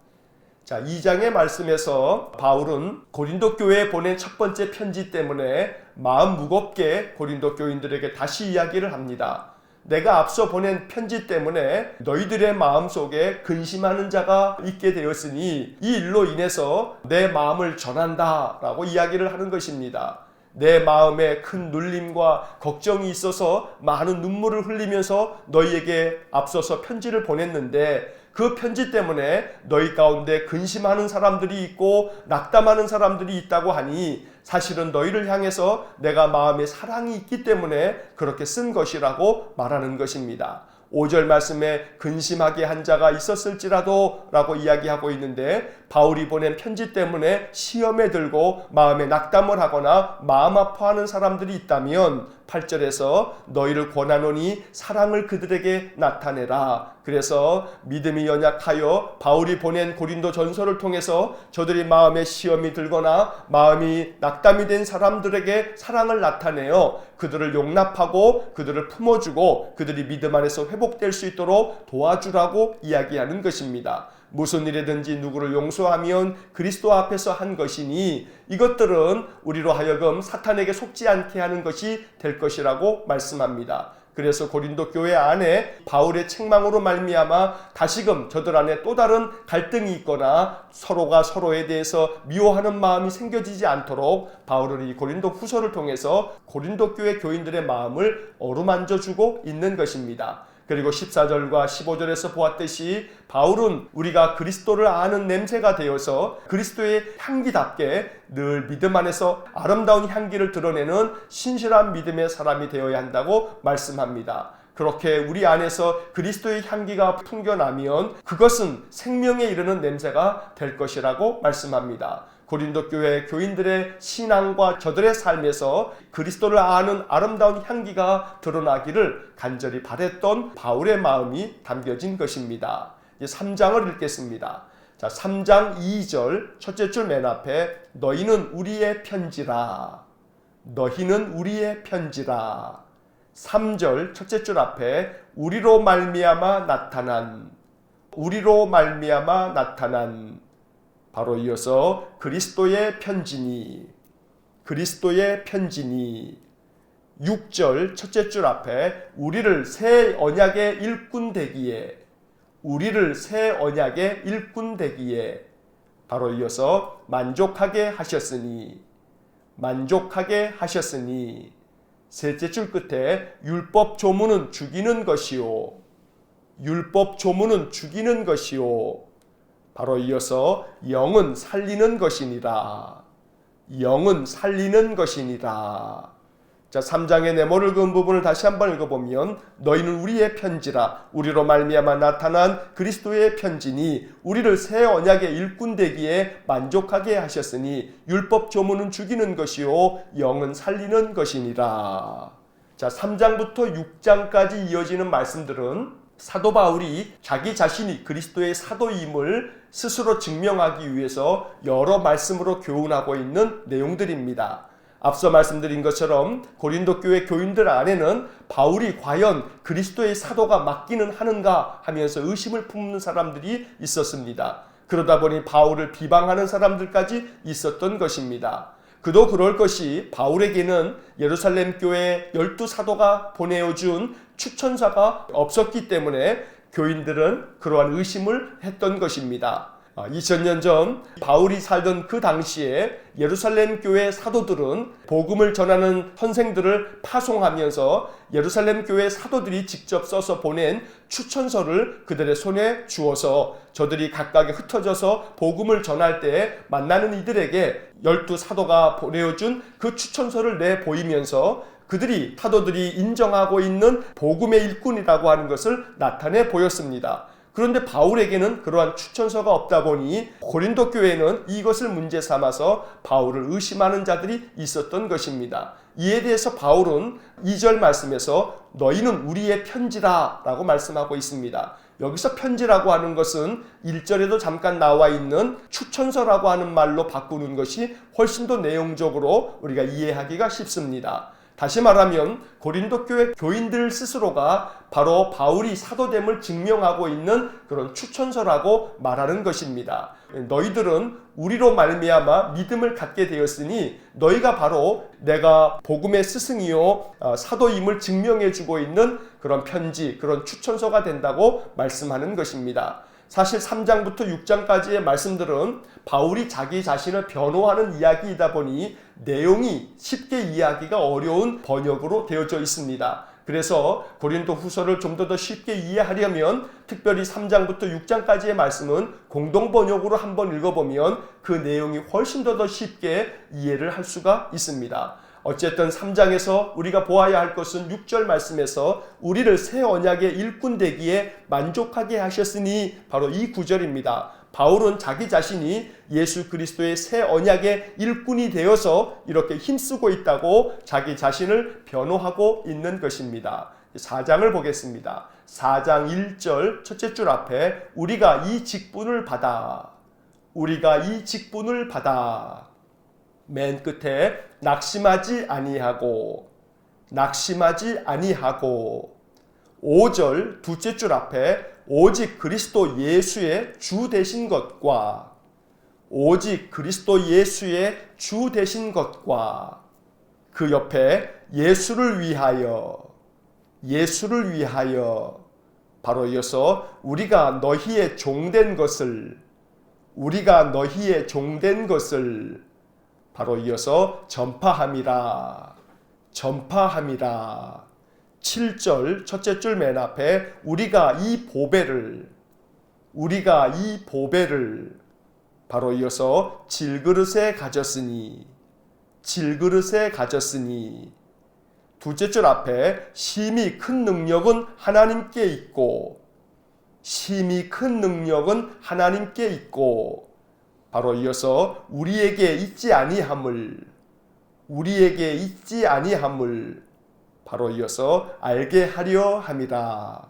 S1: 자, 2장의 말씀에서 바울은 고린도 교회에 보낸 첫 번째 편지 때문에 마음 무겁게 고린도 교인들에게 다시 이야기를 합니다. 내가 앞서 보낸 편지 때문에 너희들의 마음속에 근심하는 자가 있게 되었으니 이 일로 인해서 내 마음을 전한다 라고 이야기를 하는 것입니다. 내 마음에 큰 눌림과 걱정이 있어서 많은 눈물을 흘리면서 너희에게 앞서서 편지를 보냈는데 그 편지 때문에 너희 가운데 근심하는 사람들이 있고 낙담하는 사람들이 있다고 하니 사실은 너희를 향해서 내가 마음에 사랑이 있기 때문에 그렇게 쓴 것이라고 말하는 것입니다. 5절 말씀에 근심하게 한 자가 있었을지라도 라고 이야기하고 있는데 바울이 보낸 편지 때문에 시험에 들고 마음에 낙담을 하거나 마음 아파하는 사람들이 있다면 8절에서 너희를 권하노니 사랑을 그들에게 나타내라. 그래서 믿음이 연약하여 바울이 보낸 고린도 전서를 통해서 저들이 마음에 시험이 들거나 마음이 낙담이 된 사람들에게 사랑을 나타내어 그들을 용납하고 그들을 품어주고 그들이 믿음 안에서 회복될 수 있도록 도와주라고 이야기하는 것입니다. 무슨 일이든지 누구를 용서하면 그리스도 앞에서 한 것이니 이것들은 우리로 하여금 사탄에게 속지 않게 하는 것이 될 것이라고 말씀합니다. 그래서 고린도 교회 안에 바울의 책망으로 말미암아 다시금 저들 안에 또 다른 갈등이 있거나 서로가 서로에 대해서 미워하는 마음이 생겨지지 않도록 바울은 이 고린도 후서를 통해서 고린도 교회 교인들의 마음을 어루만져주고 있는 것입니다. 그리고 14절과 15절에서 보았듯이 바울은 우리가 그리스도를 아는 냄새가 되어서 그리스도의 향기답게 늘 믿음 안에서 아름다운 향기를 드러내는 신실한 믿음의 사람이 되어야 한다고 말씀합니다. 그렇게 우리 안에서 그리스도의 향기가 풍겨나면 그것은 생명에 이르는 냄새가 될 것이라고 말씀합니다. 고린도 교회 교인들의 신앙과 저들의 삶에서 그리스도를 아는 아름다운 향기가 드러나기를 간절히 바랬던 바울의 마음이 담겨진 것입니다. 이제 3장을 읽겠습니다. 자, 3장 2절 첫째 줄 맨 앞에 너희는 우리의 편지라. 너희는 우리의 편지라. 3절 첫째 줄 앞에 우리로 말미암아 나타난. 우리로 말미암아 나타난. 바로 이어서 그리스도의 편지니. 그리스도의 편지니. 6절 첫째 줄 앞에 우리를 새 언약의 일꾼 되기에. 우리를 새 언약의 일꾼 되기에. 바로 이어서 만족하게 하셨으니. 만족하게 하셨으니. 셋째 줄 끝에 율법 조문은 죽이는 것이요. 율법 조문은 죽이는 것이요. 바로 이어서 영은 살리는 것이니라. 영은 살리는 것이니라. 자, 3장의 네모를 그은 부분을 다시 한번 읽어보면 너희는 우리의 편지라. 우리로 말미암아 나타난 그리스도의 편지니 우리를 새 언약의 일꾼 되기에 만족하게 하셨으니 율법 조문은 죽이는 것이요 영은 살리는 것이니라. 자, 3장부터 6장까지 이어지는 말씀들은 사도 바울이 자기 자신이 그리스도의 사도임을 스스로 증명하기 위해서 여러 말씀으로 교훈하고 있는 내용들입니다. 앞서 말씀드린 것처럼 고린도 교회 교인들 안에는 바울이 과연 그리스도의 사도가 맞기는 하는가 하면서 의심을 품는 사람들이 있었습니다. 그러다 보니 바울을 비방하는 사람들까지 있었던 것입니다. 그도 그럴 것이 바울에게는 예루살렘 교회 12사도가 보내어준 추천사가 없었기 때문에 교인들은 그러한 의심을 했던 것입니다. 2000년 전 바울이 살던 그 당시에 예루살렘 교회 사도들은 복음을 전하는 선생들을 파송하면서 예루살렘 교회 사도들이 직접 써서 보낸 추천서를 그들의 손에 주어서 저들이 각각에 흩어져서 복음을 전할 때 만나는 이들에게 12사도가 보내어준 그 추천서를 내보이면서 그들이 사도들이 인정하고 있는 복음의 일꾼이라고 하는 것을 나타내 보였습니다. 그런데 바울에게는 그러한 추천서가 없다 보니 고린도 교회는 이것을 문제 삼아서 바울을 의심하는 자들이 있었던 것입니다. 이에 대해서 바울은 2절 말씀에서 너희는 우리의 편지다 라고 말씀하고 있습니다. 여기서 편지라고 하는 것은 1절에도 잠깐 나와 있는 추천서라고 하는 말로 바꾸는 것이 훨씬 더 내용적으로 우리가 이해하기가 쉽습니다. 다시 말하면 고린도 교회 교인들 스스로가 바로 바울이 사도됨을 증명하고 있는 그런 추천서라고 말하는 것입니다. 너희들은 우리로 말미암아 믿음을 갖게 되었으니 너희가 바로 내가 복음의 스승이요 사도임을 증명해 주고 있는 그런 편지, 그런 추천서가 된다고 말씀하는 것입니다. 사실 3장부터 6장까지의 말씀들은 바울이 자기 자신을 변호하는 이야기이다 보니 내용이 쉽게 이해하기가 어려운 번역으로 되어져 있습니다. 그래서 고린도 후서를 좀 더 쉽게 이해하려면 특별히 3장부터 6장까지의 말씀은 공동 번역으로 한번 읽어보면 그 내용이 훨씬 더 쉽게 이해를 할 수가 있습니다. 어쨌든 3장에서 우리가 보아야 할 것은 6절 말씀에서 우리를 새 언약의 일꾼 되기에 만족하게 하셨으니 바로 이 구절입니다. 바울은 자기 자신이 예수 그리스도의 새 언약의 일꾼이 되어서 이렇게 힘쓰고 있다고 자기 자신을 변호하고 있는 것입니다. 4장을 보겠습니다. 4장 1절 첫째 줄 앞에 우리가 이 직분을 받아 맨 끝에 낙심하지 아니하고 5절 둘째 줄 앞에 오직 그리스도 예수의 주 되신 것과 그 옆에 예수를 위하여 바로 이어서 우리가 너희의 종된 것을 바로 이어서 전파함이라. 7절 첫째 줄 맨 앞에 우리가 이 보배를 바로 이어서 질그릇에 가졌으니 둘째 줄 앞에 심히 큰 능력은 하나님께 있고 바로 이어서 우리에게 있지 아니함을 바로 이어서 알게 하려 함이라.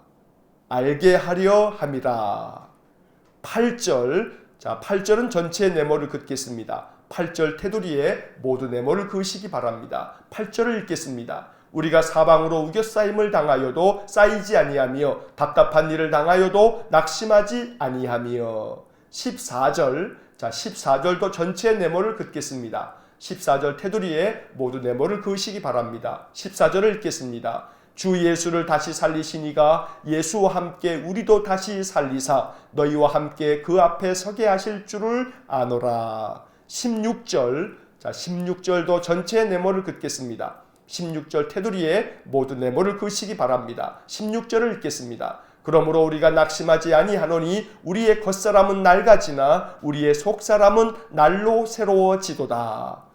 S1: 8절은 전체 네모를 긋겠습니다. 8절 테두리에 모두 네모를 그으시기 바랍니다. 8절을 읽겠습니다. 우리가 사방으로 우겨싸임을 당하여도 쌓이지 아니하며 답답한 일을 당하여도 낙심하지 아니하며 14절도 전체 네모를 긋겠습니다. 14절 테두리에 모두 네모를 그으시기 바랍니다. 14절을 읽겠습니다. 주 예수를 다시 살리시니가 예수와 함께 우리도 다시 살리사 너희와 함께 그 앞에 서게 하실 줄을 아노라. 16절도 전체 네모를 긋겠습니다. 16절 테두리에 모두 네모를 그으시기 바랍니다. 16절을 읽겠습니다. 그러므로 우리가 낙심하지 아니하노니 우리의 겉사람은 낡아지나 우리의 속사람은 날로 새로워지도다.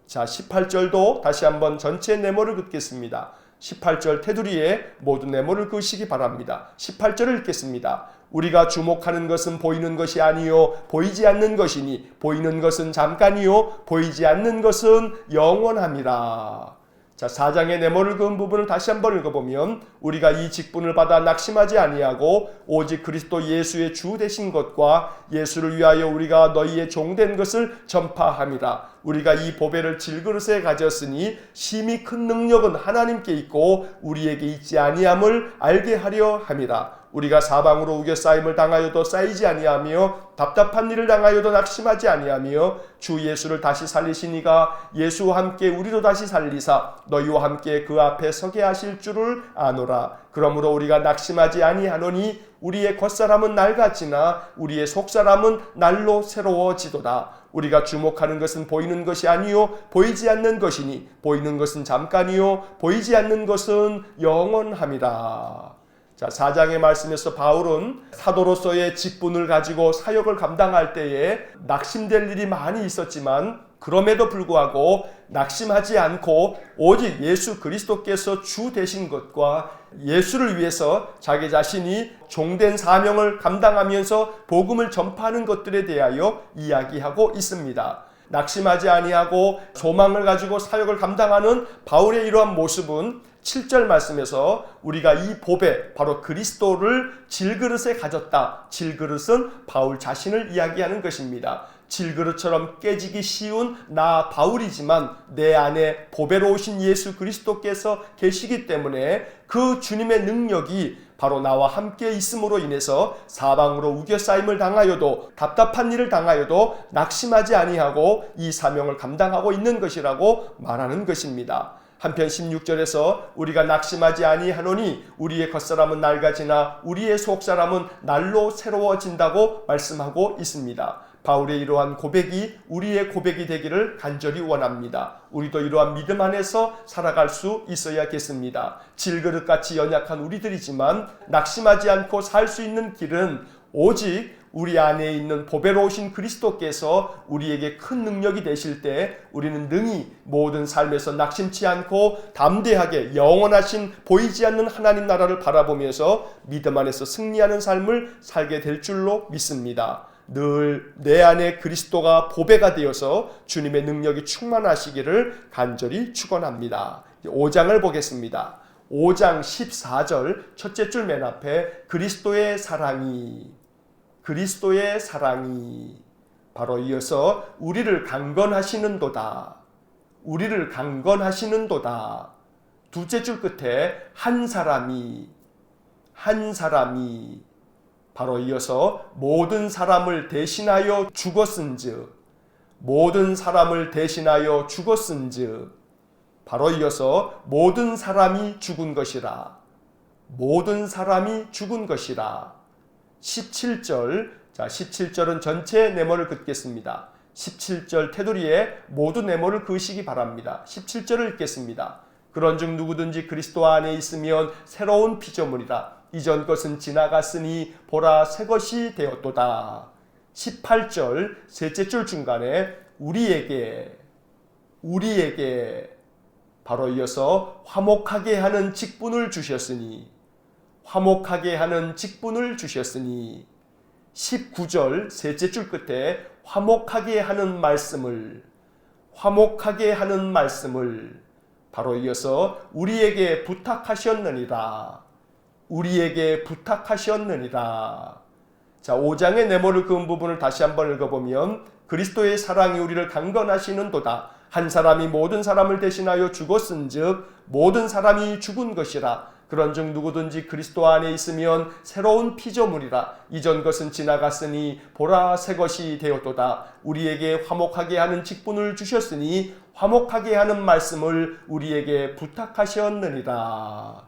S1: 18절도 다시 한번 전체 네모를 긋겠습니다. 18절 테두리에 모두 네모를 그으시기 바랍니다. 18절을 읽겠습니다. 우리가 주목하는 것은 보이는 것이 아니요 보이지 않는 것이니 보이는 것은 잠깐이요 보이지 않는 것은 영원함이라. 4장의 네모를 그은 부분을 다시 한번 읽어보면 우리가 이 직분을 받아 낙심하지 아니하고 오직 그리스도 예수의 주 되신 것과 예수를 위하여 우리가 너희의 종된 것을 전파함이라. 우리가 이 보배를 질그릇에 가졌으니 심히 큰 능력은 하나님께 있고 우리에게 있지 아니함을 알게 하려 함이라. 우리가 사방으로 우겨싸임을 당하여도 쌓이지 아니하며 답답한 일을 당하여도 낙심하지 아니하며 주 예수를 다시 살리시니가 예수와 함께 우리도 다시 살리사 너희와 함께 그 앞에 서게 하실 줄을 아노라. 그러므로 우리가 낙심하지 아니하노니 우리의 겉사람은 낡아지나 우리의 속사람은 날로 새로워지도다. 우리가 주목하는 것은 보이는 것이 아니요 보이지 않는 것이니 보이는 것은 잠깐이요 보이지 않는 것은 영원함이라. 4장의 말씀에서 바울은 사도로서의 직분을 가지고 사역을 감당할 때에 낙심될 일이 많이 있었지만 그럼에도 불구하고 낙심하지 않고 오직 예수 그리스도께서 주 되신 것과 예수를 위해서 자기 자신이 종된 사명을 감당하면서 복음을 전파하는 것들에 대하여 이야기하고 있습니다. 낙심하지 아니하고 소망을 가지고 사역을 감당하는 바울의 이러한 모습은 7절 말씀에서 우리가 이 보배 바로 그리스도를 질그릇에 가졌다. 질그릇은 바울 자신을 이야기하는 것입니다. 질그릇처럼 깨지기 쉬운 나 바울이지만 내 안에 보배로 오신 예수 그리스도께서 계시기 때문에 그 주님의 능력이 바로 나와 함께 있음으로 인해서 사방으로 우겨싸임을 당하여도 답답한 일을 당하여도 낙심하지 아니하고 이 사명을 감당하고 있는 것이라고 말하는 것입니다. 한편 16절에서 우리가 낙심하지 아니하노니 우리의 겉사람은 낡아지나 우리의 속사람은 날로 새로워진다고 말씀하고 있습니다. 바울의 이러한 고백이 우리의 고백이 되기를 간절히 원합니다. 우리도 이러한 믿음 안에서 살아갈 수 있어야겠습니다. 질그릇같이 연약한 우리들이지만 낙심하지 않고 살 수 있는 길은 오직 우리 안에 있는 보배로우신 그리스도께서 우리에게 큰 능력이 되실 때 우리는 능히 모든 삶에서 낙심치 않고 담대하게 영원하신 보이지 않는 하나님 나라를 바라보면서 믿음 안에서 승리하는 삶을 살게 될 줄로 믿습니다. 늘 내 안에 그리스도가 보배가 되어서 주님의 능력이 충만하시기를 간절히 축원합니다. 5장을 보겠습니다. 5장 14절 첫째 줄 맨 앞에 그리스도의 사랑이 바로 이어서 우리를 강건하시는도다. 우리를 강건하시는도다. 둘째 줄 끝에 한 사람이 바로 이어서 모든 사람을 대신하여 죽었은즉 바로 이어서 모든 사람이 죽은 것이라 17절 17절은 전체 네모를 긋겠습니다. 17절 테두리에 모두 네모를 그으시기 바랍니다. 17절을 읽겠습니다. 그런즉 누구든지 그리스도 안에 있으면 새로운 피조물이라 이전 것은 지나갔으니 보라 새 것이 되었도다. 18절 셋째 줄 중간에 우리에게 바로 이어서 화목하게 하는 직분을 주셨으니 19절 셋째 줄 끝에 화목하게 하는 말씀을 바로 이어서 우리에게 부탁하셨느니라. 자, 5장의 네모를 그은 부분을 다시 한번 읽어보면 그리스도의 사랑이 우리를 강건하시는도다. 한 사람이 모든 사람을 대신하여 죽었은즉 모든 사람이 죽은 것이라. 그런즉 누구든지 그리스도 안에 있으면 새로운 피조물이라. 이전 것은 지나갔으니 보라 새 것이 되었도다. 우리에게 화목하게 하는 직분을 주셨으니 화목하게 하는 말씀을 우리에게 부탁하셨느니라.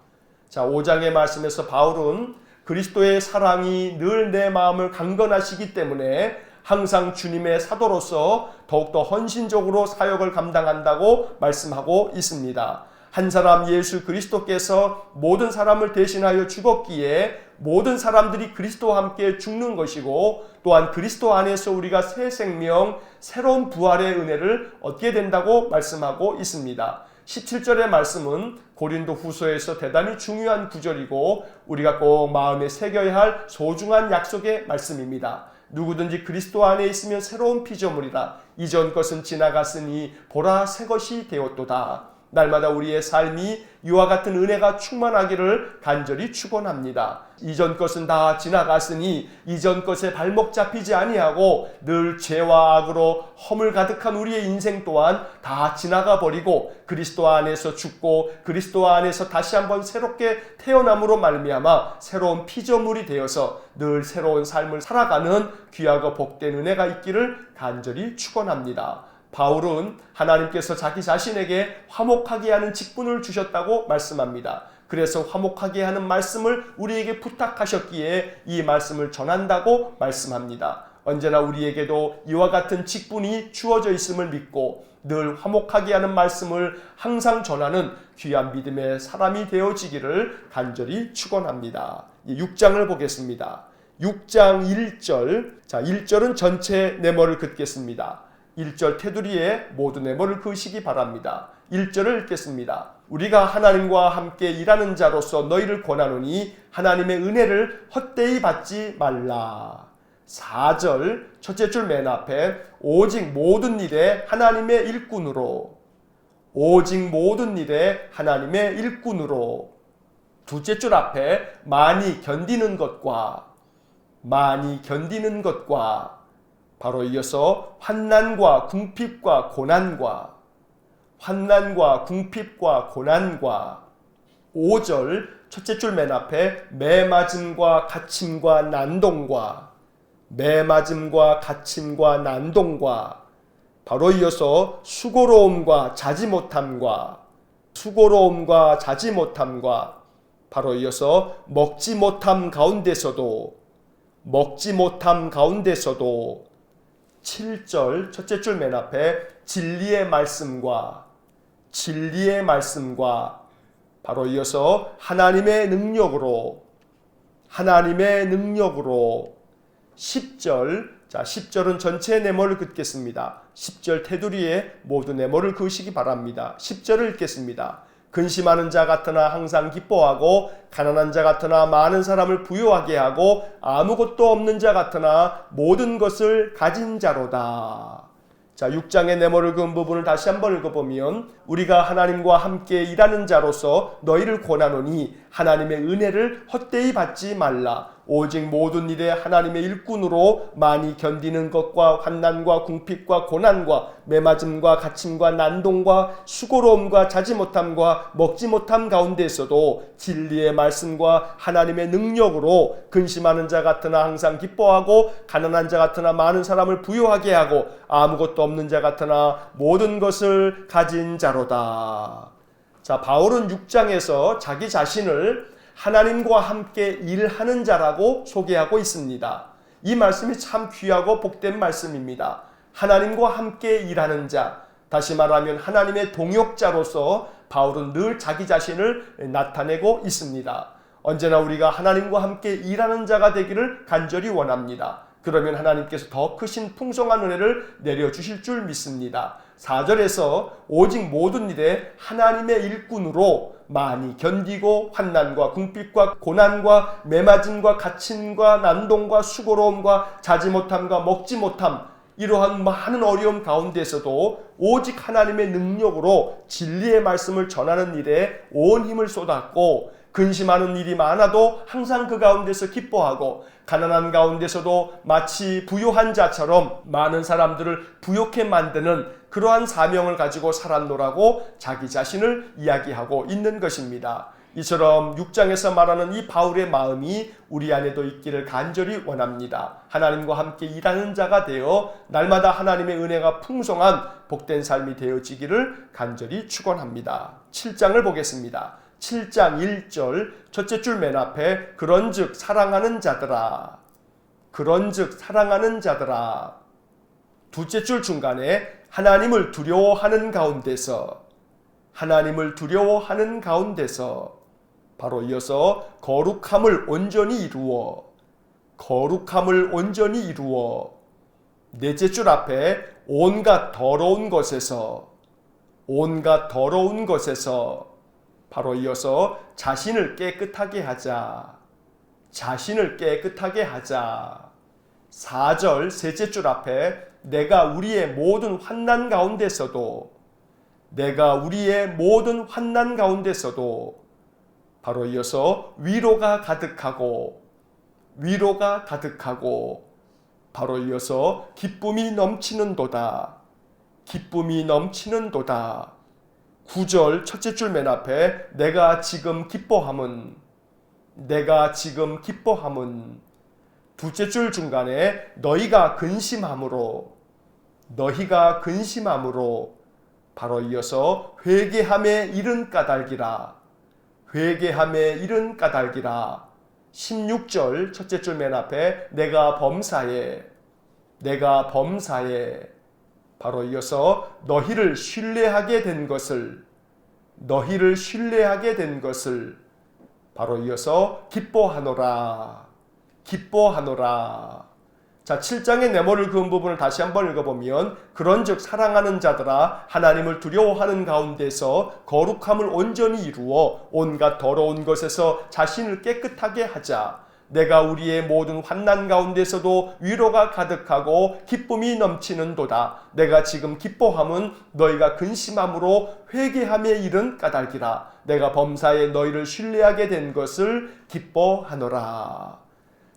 S1: 자, 5장의 말씀에서 바울은 그리스도의 사랑이 늘 내 마음을 강건하시기 때문에 항상 주님의 사도로서 더욱더 헌신적으로 사역을 감당한다고 말씀하고 있습니다. 한 사람 예수 그리스도께서 모든 사람을 대신하여 죽었기에 모든 사람들이 그리스도와 함께 죽는 것이고 또한 그리스도 안에서 우리가 새 생명, 새로운 부활의 은혜를 얻게 된다고 말씀하고 있습니다. 17절의 말씀은 고린도 후서에서 대단히 중요한 구절이고 우리가 꼭 마음에 새겨야 할 소중한 약속의 말씀입니다. 누구든지 그리스도 안에 있으면 새로운 피조물이라. 이전 것은 지나갔으니 보라 새 것이 되었도다. 날마다 우리의 삶이 이와 같은 은혜가 충만하기를 간절히 축원합니다. 이전 것은 다 지나갔으니 이전 것에 발목 잡히지 아니하고 늘 죄와 악으로 허물 가득한 우리의 인생 또한 다 지나가 버리고 그리스도 안에서 죽고 그리스도 안에서 다시 한번 새롭게 태어남으로 말미암아 새로운 피조물이 되어서 늘 새로운 삶을 살아가는 귀하고 복된 은혜가 있기를 간절히 축원합니다. 바울은 하나님께서 자기 자신에게 화목하게 하는 직분을 주셨다고 말씀합니다. 그래서 화목하게 하는 말씀을 우리에게 부탁하셨기에 이 말씀을 전한다고 말씀합니다. 언제나 우리에게도 이와 같은 직분이 주어져 있음을 믿고 늘 화목하게 하는 말씀을 항상 전하는 귀한 믿음의 사람이 되어지기를 간절히 축원합니다. 6장을 보겠습니다. 6장 1절. 자, 1절은 전체 네모를 긋겠습니다. 1절 테두리에 모두 네모를 그으시기 바랍니다. 1절을 읽겠습니다. 우리가 하나님과 함께 일하는 자로서 너희를 권하노니 하나님의 은혜를 헛되이 받지 말라. 4절 첫째 줄 맨 앞에 오직 모든 일에 하나님의 일꾼으로, 오직 모든 일에 하나님의 일꾼으로. 둘째 줄 앞에 많이 견디는 것과, 많이 견디는 것과, 바로 이어서 환난과 궁핍과 고난과, 환난과 궁핍과 고난과. 5절 첫째 줄 맨 앞에 매맞음과 갇힘과 난동과, 매맞음과 갇힘과 난동과. 바로 이어서 수고로움과 자지 못함과, 수고로움과 자지 못함과. 바로 이어서 먹지 못함 가운데서도, 먹지 못함 가운데서도. 7절 첫째 줄 맨 앞에 진리의 말씀과, 진리의 말씀과. 바로 이어서 하나님의 능력으로, 하나님의 능력으로. 10절, 자 10절은 전체 네모를 긋겠습니다. 10절 테두리에 모두 네모를 그으시기 바랍니다. 10절을 읽겠습니다. 근심하는 자 같으나 항상 기뻐하고 가난한 자 같으나 많은 사람을 부유하게 하고 아무것도 없는 자 같으나 모든 것을 가진 자로다. 자, 6장의 네모를 그은 부분을 다시 한번 읽어보면 우리가 하나님과 함께 일하는 자로서 너희를 권하노니 하나님의 은혜를 헛되이 받지 말라. 오직 모든 일에 하나님의 일꾼으로 많이 견디는 것과 환난과 궁핍과 고난과 매맞음과 갇힘과 난동과 수고로움과 자지 못함과 먹지 못함 가운데에서도 진리의 말씀과 하나님의 능력으로 근심하는 자 같으나 항상 기뻐하고 가난한 자 같으나 많은 사람을 부유하게 하고 아무것도 없는 자 같으나 모든 것을 가진 자로다. 자, 바울은 6장에서 자기 자신을 하나님과 함께 일하는 자라고 소개하고 있습니다. 이 말씀이 참 귀하고 복된 말씀입니다. 하나님과 함께 일하는 자, 다시 말하면 하나님의 동역자로서 바울은 늘 자기 자신을 나타내고 있습니다. 언제나 우리가 하나님과 함께 일하는 자가 되기를 간절히 원합니다. 그러면 하나님께서 더 크신 풍성한 은혜를 내려주실 줄 믿습니다. 4절에서 오직 모든 일에 하나님의 일꾼으로 많이 견디고 환난과 궁핍과 고난과 매맞음과 갇힘과 난동과 수고로움과 자지 못함과 먹지 못함, 이러한 많은 어려움 가운데서도 오직 하나님의 능력으로 진리의 말씀을 전하는 일에 온 힘을 쏟았고, 근심하는 일이 많아도 항상 그 가운데서 기뻐하고 가난한 가운데서도 마치 부유한 자처럼 많은 사람들을 부욕해 만드는 그러한 사명을 가지고 살았노라고 자기 자신을 이야기하고 있는 것입니다. 이처럼 6장에서 말하는 이 바울의 마음이 우리 안에도 있기를 간절히 원합니다. 하나님과 함께 일하는 자가 되어 날마다 하나님의 은혜가 풍성한 복된 삶이 되어지기를 간절히 축원합니다. 7장을 보겠습니다. 7장 1절 첫째 줄 맨 앞에 그런즉 사랑하는 자들아, 그런즉 사랑하는 자들아. 둘째 줄 중간에 하나님을 두려워하는 가운데서, 하나님을 두려워하는 가운데서. 바로 이어서 거룩함을 온전히 이루어, 거룩함을 온전히 이루어. 넷째 줄 앞에 온갖 더러운 것에서, 온갖 더러운 것에서. 바로 이어서 자신을 깨끗하게 하자, 자신을 깨끗하게 하자. 4절 셋째 줄 앞에 내가 우리의 모든 환난 가운데서도, 내가 우리의 모든 환난 가운데서도. 바로 이어서 위로가 가득하고, 위로가 가득하고. 바로 이어서 기쁨이 넘치는도다, 기쁨이 넘치는도다. 9절 첫째 줄 맨 앞에 내가 지금 기뻐함은, 내가 지금 기뻐함은. 둘째 줄 중간에 너희가 근심함으로, 너희가 근심함으로. 바로 이어서 회개함에 이른 까닭이라, 회개함에 이른 까닭이라. 16절 첫째 줄 맨 앞에 내가 범사에, 내가 범사에. 바로 이어서 너희를 신뢰하게 된 것을, 너희를 신뢰하게 된 것을. 바로 이어서 기뻐하노라, 기뻐하노라. 자, 7장의 네모를 그은 부분을 다시 한번 읽어보면 그런즉 사랑하는 자들아 하나님을 두려워하는 가운데서 거룩함을 온전히 이루어 온갖 더러운 것에서 자신을 깨끗하게 하자. 내가 우리의 모든 환난 가운데서도 위로가 가득하고 기쁨이 넘치는도다. 내가 지금 기뻐함은 너희가 근심함으로 회개함에 이른 까닭이라. 내가 범사에 너희를 신뢰하게 된 것을 기뻐하노라.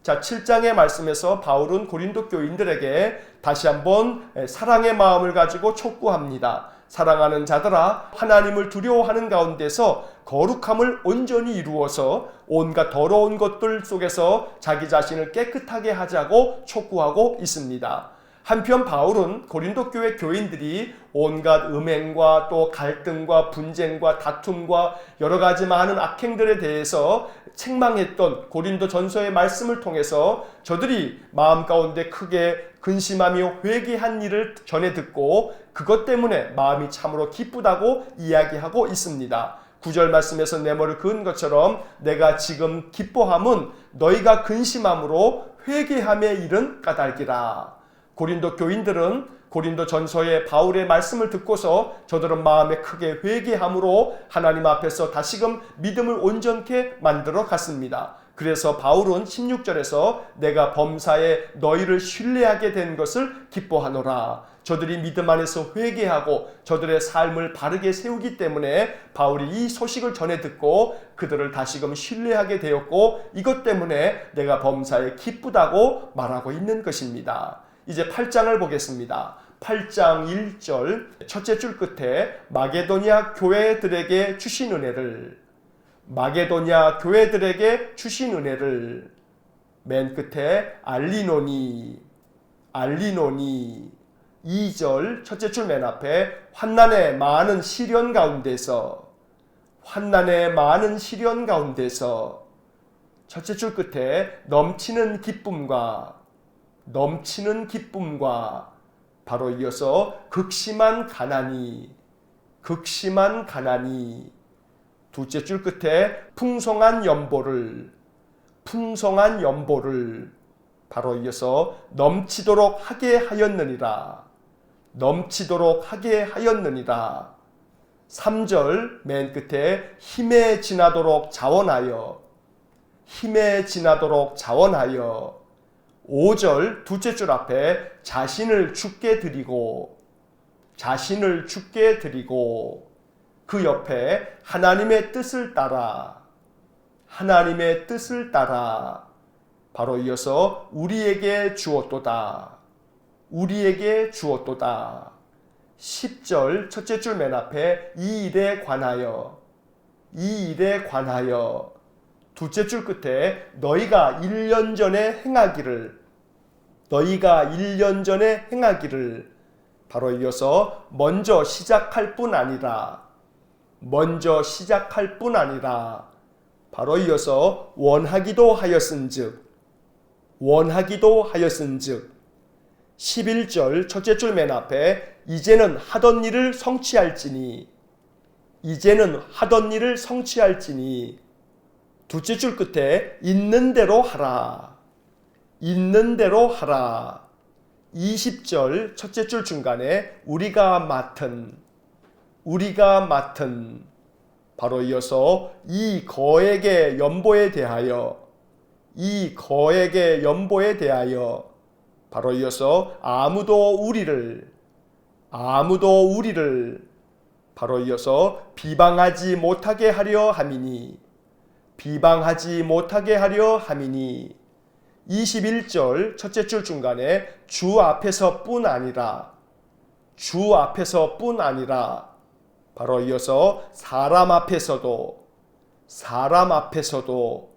S1: 자, 7장의 말씀에서 바울은 고린도 교인들에게 다시 한번 사랑의 마음을 가지고 촉구합니다. 사랑하는 자들아 하나님을 두려워하는 가운데서 거룩함을 온전히 이루어서 온갖 더러운 것들 속에서 자기 자신을 깨끗하게 하자고 촉구하고 있습니다. 한편 바울은 고린도 교회 교인들이 온갖 음행과 또 갈등과 분쟁과 다툼과 여러 가지 많은 악행들에 대해서 책망했던 고린도 전서의 말씀을 통해서 저들이 마음 가운데 크게 근심하며 회개한 일을 전해 듣고 그것 때문에 마음이 참으로 기쁘다고 이야기하고 있습니다. 9절 말씀에서 네모를 그은 것처럼 내가 지금 기뻐함은 너희가 근심함으로 회개함에 이른 까닭이라. 고린도 교인들은 고린도 전서의 바울의 말씀을 듣고서 저들은 마음에 크게 회개함으로 하나님 앞에서 다시금 믿음을 온전케 만들어 갔습니다. 그래서 바울은 16절에서 내가 범사에 너희를 신뢰하게 된 것을 기뻐하노라. 저들이 믿음 안에서 회개하고 저들의 삶을 바르게 세우기 때문에 바울이 이 소식을 전해 듣고 그들을 다시금 신뢰하게 되었고 이것 때문에 내가 범사에 기쁘다고 말하고 있는 것입니다. 이제 8장을 보겠습니다. 8장 1절 첫째 줄 끝에 마게도냐 교회들에게 주신 은혜를, 마게도냐 교회들에게 주신 은혜를, 맨 끝에 알리노니, 알리노니. 2절 첫째 줄 맨 앞에 환난의 많은 시련 가운데서, 환난의 많은 시련 가운데서. 첫째 줄 끝에 넘치는 기쁨과, 넘치는 기쁨과. 바로 이어서 극심한 가난이, 극심한 가난이. 둘째 줄 끝에 풍성한 연보를, 풍성한 연보를. 바로 이어서 넘치도록 하게 하였느니라, 넘치도록 하게 하였느니라. 3절 맨 끝에 힘에 지나도록 자원하여, 힘에 지나도록 자원하여. 5절 둘째 줄 앞에 자신을 죽게 드리고, 자신을 죽게 드리고. 그 옆에 하나님의 뜻을 따라, 하나님의 뜻을 따라. 바로 이어서 우리에게 주었도다, 우리에게 주었도다. 10절 첫째 줄 맨 앞에 이 일에 관하여, 이 일에 관하여. 둘째 줄 끝에 너희가 1년 전에 행하기를, 너희가 1년 전에 행하기를. 바로 이어서 먼저 시작할 뿐 아니라, 먼저 시작할 뿐 아니라. 바로 이어서 원하기도 하였은즉, 원하기도 하였은즉. 11절 첫째 줄 맨 앞에 이제는 하던 일을 성취할지니, 이제는 하던 일을 성취할지니. 둘째 줄 끝에 있는 대로 하라, 있는 대로 하라. 20절 첫째 줄 중간에 우리가 맡은, 우리가 맡은. 바로 이어서 이 거액의 연보에 대하여, 이 거액의 연보에 대하여. 바로 이어서 아무도 우리를, 아무도 우리를. 바로 이어서 비방하지 못하게 하려 함이니, 비방하지 못하게 하려 함이니. 21절 첫째 줄 중간에 주 앞에서 뿐 아니라, 주 앞에서 뿐 아니라. 바로 이어서 사람 앞에서도, 사람 앞에서도.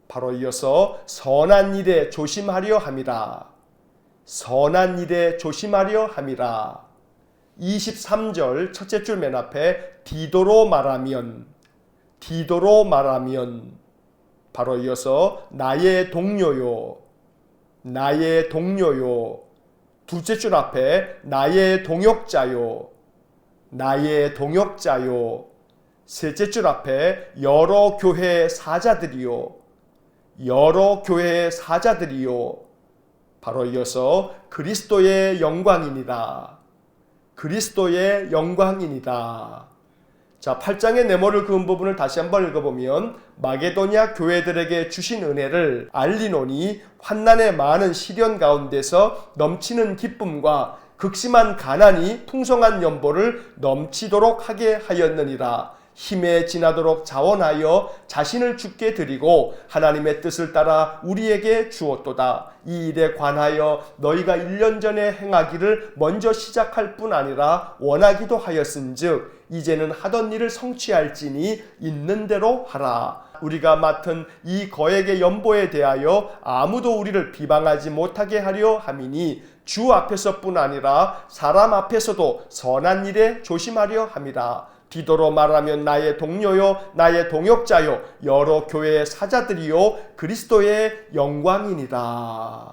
S1: 바로 이어서 선한 일에 조심하려 함이라, 선한 일에 조심하려 함이라. 23절 첫째 줄 맨 앞에 디도로 말하면, 디도로 말하면. 바로 이어서 나의 동료요, 나의 동료요. 둘째 줄 앞에 나의 동역자요, 나의 동역자요. 셋째 줄 앞에 여러 교회 사자들이요, 여러 교회 사자들이요. 바로 이어서 그리스도의 영광이니라. 그리스도의 영광이니라. 자, 8장의 네모를 그은 부분을 다시 한번 읽어보면 마게도냐 교회들에게 주신 은혜를 알리노니 환난의 많은 시련 가운데서 넘치는 기쁨과 극심한 가난이 풍성한 연보를 넘치도록 하게 하였느니라. 힘에 지나도록 자원하여 자신을 주께 드리고 하나님의 뜻을 따라 우리에게 주었도다. 이 일에 관하여 너희가 1년 전에 행하기를 먼저 시작할 뿐 아니라 원하기도 하였은즉 이제는 하던 일을 성취할지니 있는 대로 하라. 우리가 맡은 이 거액의 연보에 대하여 아무도 우리를 비방하지 못하게 하려 함이니 주 앞에서뿐 아니라 사람 앞에서도 선한 일에 조심하려 함이라. 디도로 말하면 나의 동료요 나의 동역자요 여러 교회의 사자들이요 그리스도의 영광이니라.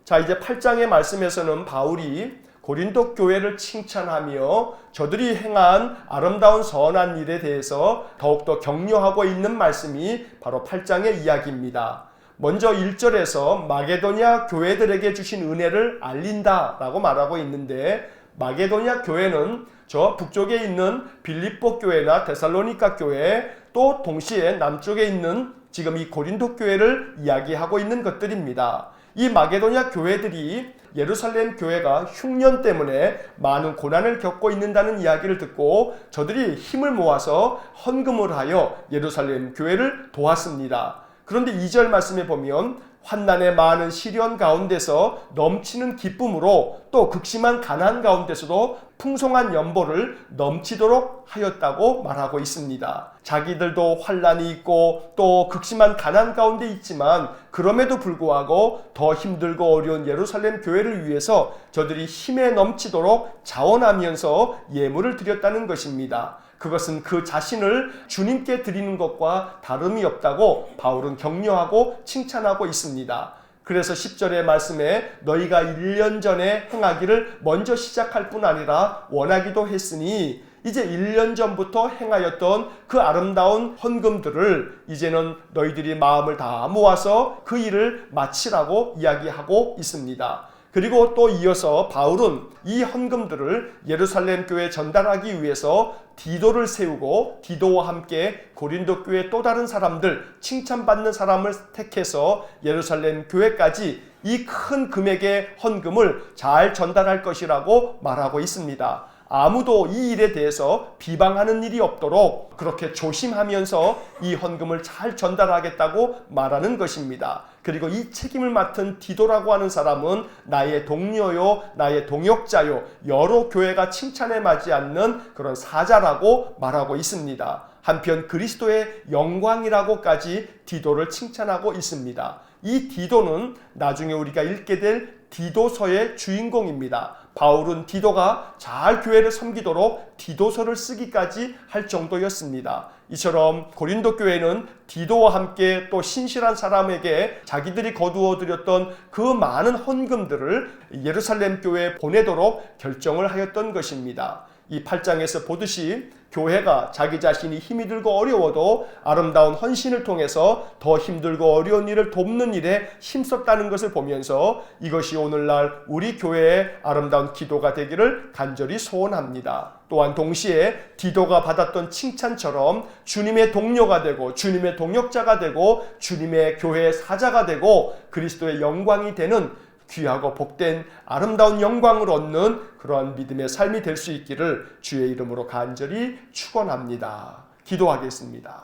S1: 자, 이제 8장의 말씀에서는 바울이 고린도 교회를 칭찬하며 저들이 행한 아름다운 선한 일에 대해서 더욱더 격려하고 있는 말씀이 바로 8장의 이야기입니다. 먼저 1절에서 마게도냐 교회들에게 주신 은혜를 알린다 라고 말하고 있는데, 마게도냐 교회는 저 북쪽에 있는 빌립보 교회나 데살로니가 교회, 또 동시에 남쪽에 있는 지금 이 고린도 교회를 이야기하고 있는 것들입니다. 이 마게도냐 교회들이 예루살렘 교회가 흉년 때문에 많은 고난을 겪고 있는다는 이야기를 듣고 저들이 힘을 모아서 헌금을 하여 예루살렘 교회를 도왔습니다. 그런데 2절 말씀에 보면 환난의 많은 시련 가운데서 넘치는 기쁨으로 또 극심한 가난 가운데서도 풍성한 연보를 넘치도록 하였다고 말하고 있습니다. 자기들도 환난이 있고 또 극심한 가난 가운데 있지만 그럼에도 불구하고 더 힘들고 어려운 예루살렘 교회를 위해서 저들이 힘에 넘치도록 자원하면서 예물을 드렸다는 것입니다. 그것은 그 자신을 주님께 드리는 것과 다름이 없다고 바울은 격려하고 칭찬하고 있습니다. 그래서 10절의 말씀에 너희가 1년 전에 행하기를 먼저 시작할 뿐 아니라 원하기도 했으니 이제 1년 전부터 행하였던 그 아름다운 헌금들을 이제는 너희들이 마음을 다 모아서 그 일을 마치라고 이야기하고 있습니다. 그리고 또 이어서 바울은 이 헌금들을 예루살렘 교회에 전달하기 위해서 디도를 세우고 디도와 함께 고린도 교회 또 다른 사람들, 칭찬받는 사람을 택해서 예루살렘 교회까지 이 큰 금액의 헌금을 잘 전달할 것이라고 말하고 있습니다. 아무도 이 일에 대해서 비방하는 일이 없도록 그렇게 조심하면서 이 헌금을 잘 전달하겠다고 말하는 것입니다. 그리고 이 책임을 맡은 디도라고 하는 사람은 나의 동료요, 나의 동역자요, 여러 교회가 칭찬에 맞지 않는 그런 사자라고 말하고 있습니다. 한편 그리스도의 영광이라고까지 디도를 칭찬하고 있습니다. 이 디도는 나중에 우리가 읽게 될 디도서의 주인공입니다. 바울은 디도가 잘 교회를 섬기도록 디도서를 쓰기까지 할 정도였습니다. 이처럼 고린도 교회는 디도와 함께 또 신실한 사람에게 자기들이 거두어 드렸던 그 많은 헌금들을 예루살렘 교회에 보내도록 결정을 하였던 것입니다. 이 8장에서 보듯이 교회가 자기 자신이 힘이 들고 어려워도 아름다운 헌신을 통해서 더 힘들고 어려운 일을 돕는 일에 힘썼다는 것을 보면서 이것이 오늘날 우리 교회의 아름다운 기도가 되기를 간절히 소원합니다. 또한 동시에 디도가 받았던 칭찬처럼 주님의 동료가 되고 주님의 동역자가 되고 주님의 교회의 사자가 되고 그리스도의 영광이 되는 귀하고 복된 아름다운 영광을 얻는 그러한 믿음의 삶이 될 수 있기를 주의 이름으로 간절히 축원합니다. 기도하겠습니다.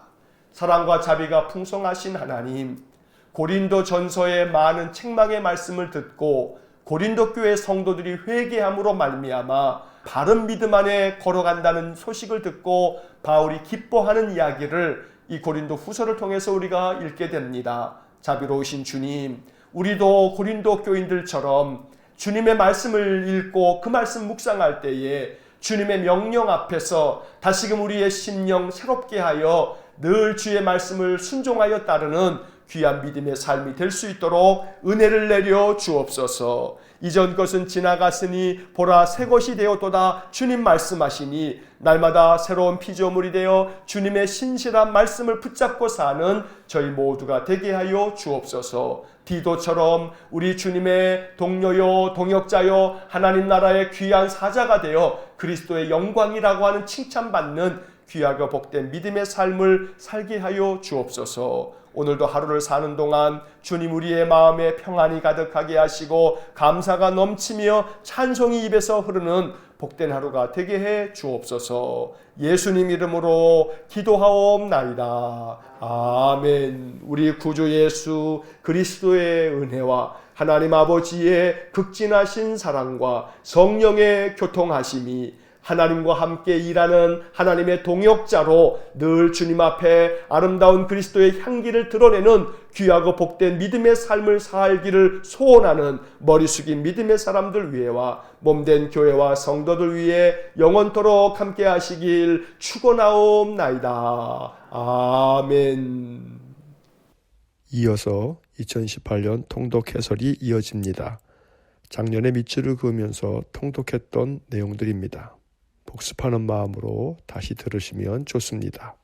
S1: 사랑과 자비가 풍성하신 하나님, 고린도 전서의 많은 책망의 말씀을 듣고 고린도 교회 성도들이 회개함으로 말미암아 바른 믿음 안에 걸어간다는 소식을 듣고 바울이 기뻐하는 이야기를 이 고린도 후서를 통해서 우리가 읽게 됩니다. 자비로우신 주님, 우리도 고린도 교인들처럼 주님의 말씀을 읽고 그 말씀 묵상할 때에 주님의 명령 앞에서 다시금 우리의 심령 새롭게 하여 늘 주의 말씀을 순종하여 따르는 귀한 믿음의 삶이 될 수 있도록 은혜를 내려 주옵소서. 이전 것은 지나갔으니 보라 새 것이 되었도다. 주님 말씀하시니 날마다 새로운 피조물이 되어 주님의 신실한 말씀을 붙잡고 사는 저희 모두가 되게 하여 주옵소서. 디도처럼 우리 주님의 동료요 동역자요 하나님 나라의 귀한 사자가 되어 그리스도의 영광이라고 하는 칭찬받는 귀하고 복된 믿음의 삶을 살게 하여 주옵소서. 오늘도 하루를 사는 동안 주님 우리의 마음에 평안이 가득하게 하시고 감사가 넘치며 찬송이 입에서 흐르는 복된 하루가 되게 해 주옵소서. 예수님 이름으로 기도하옵나이다. 아멘. 우리 구주 예수 그리스도의 은혜와 하나님 아버지의 극진하신 사랑과 성령의 교통하심이 하나님과 함께 일하는 하나님의 동역자로 늘 주님 앞에 아름다운 그리스도의 향기를 드러내는 귀하고 복된 믿음의 삶을 살기를 소원하는 머리 숙인 믿음의 사람들 위에와 몸된 교회와 성도들 위해 영원토록 함께 하시길 축원하옵나이다. 아멘. 이어서 2018년 통독 해설이 이어집니다. 작년에 밑줄을 그으면서 통독했던 내용들입니다. 복습하는 마음으로 다시 들으시면 좋습니다.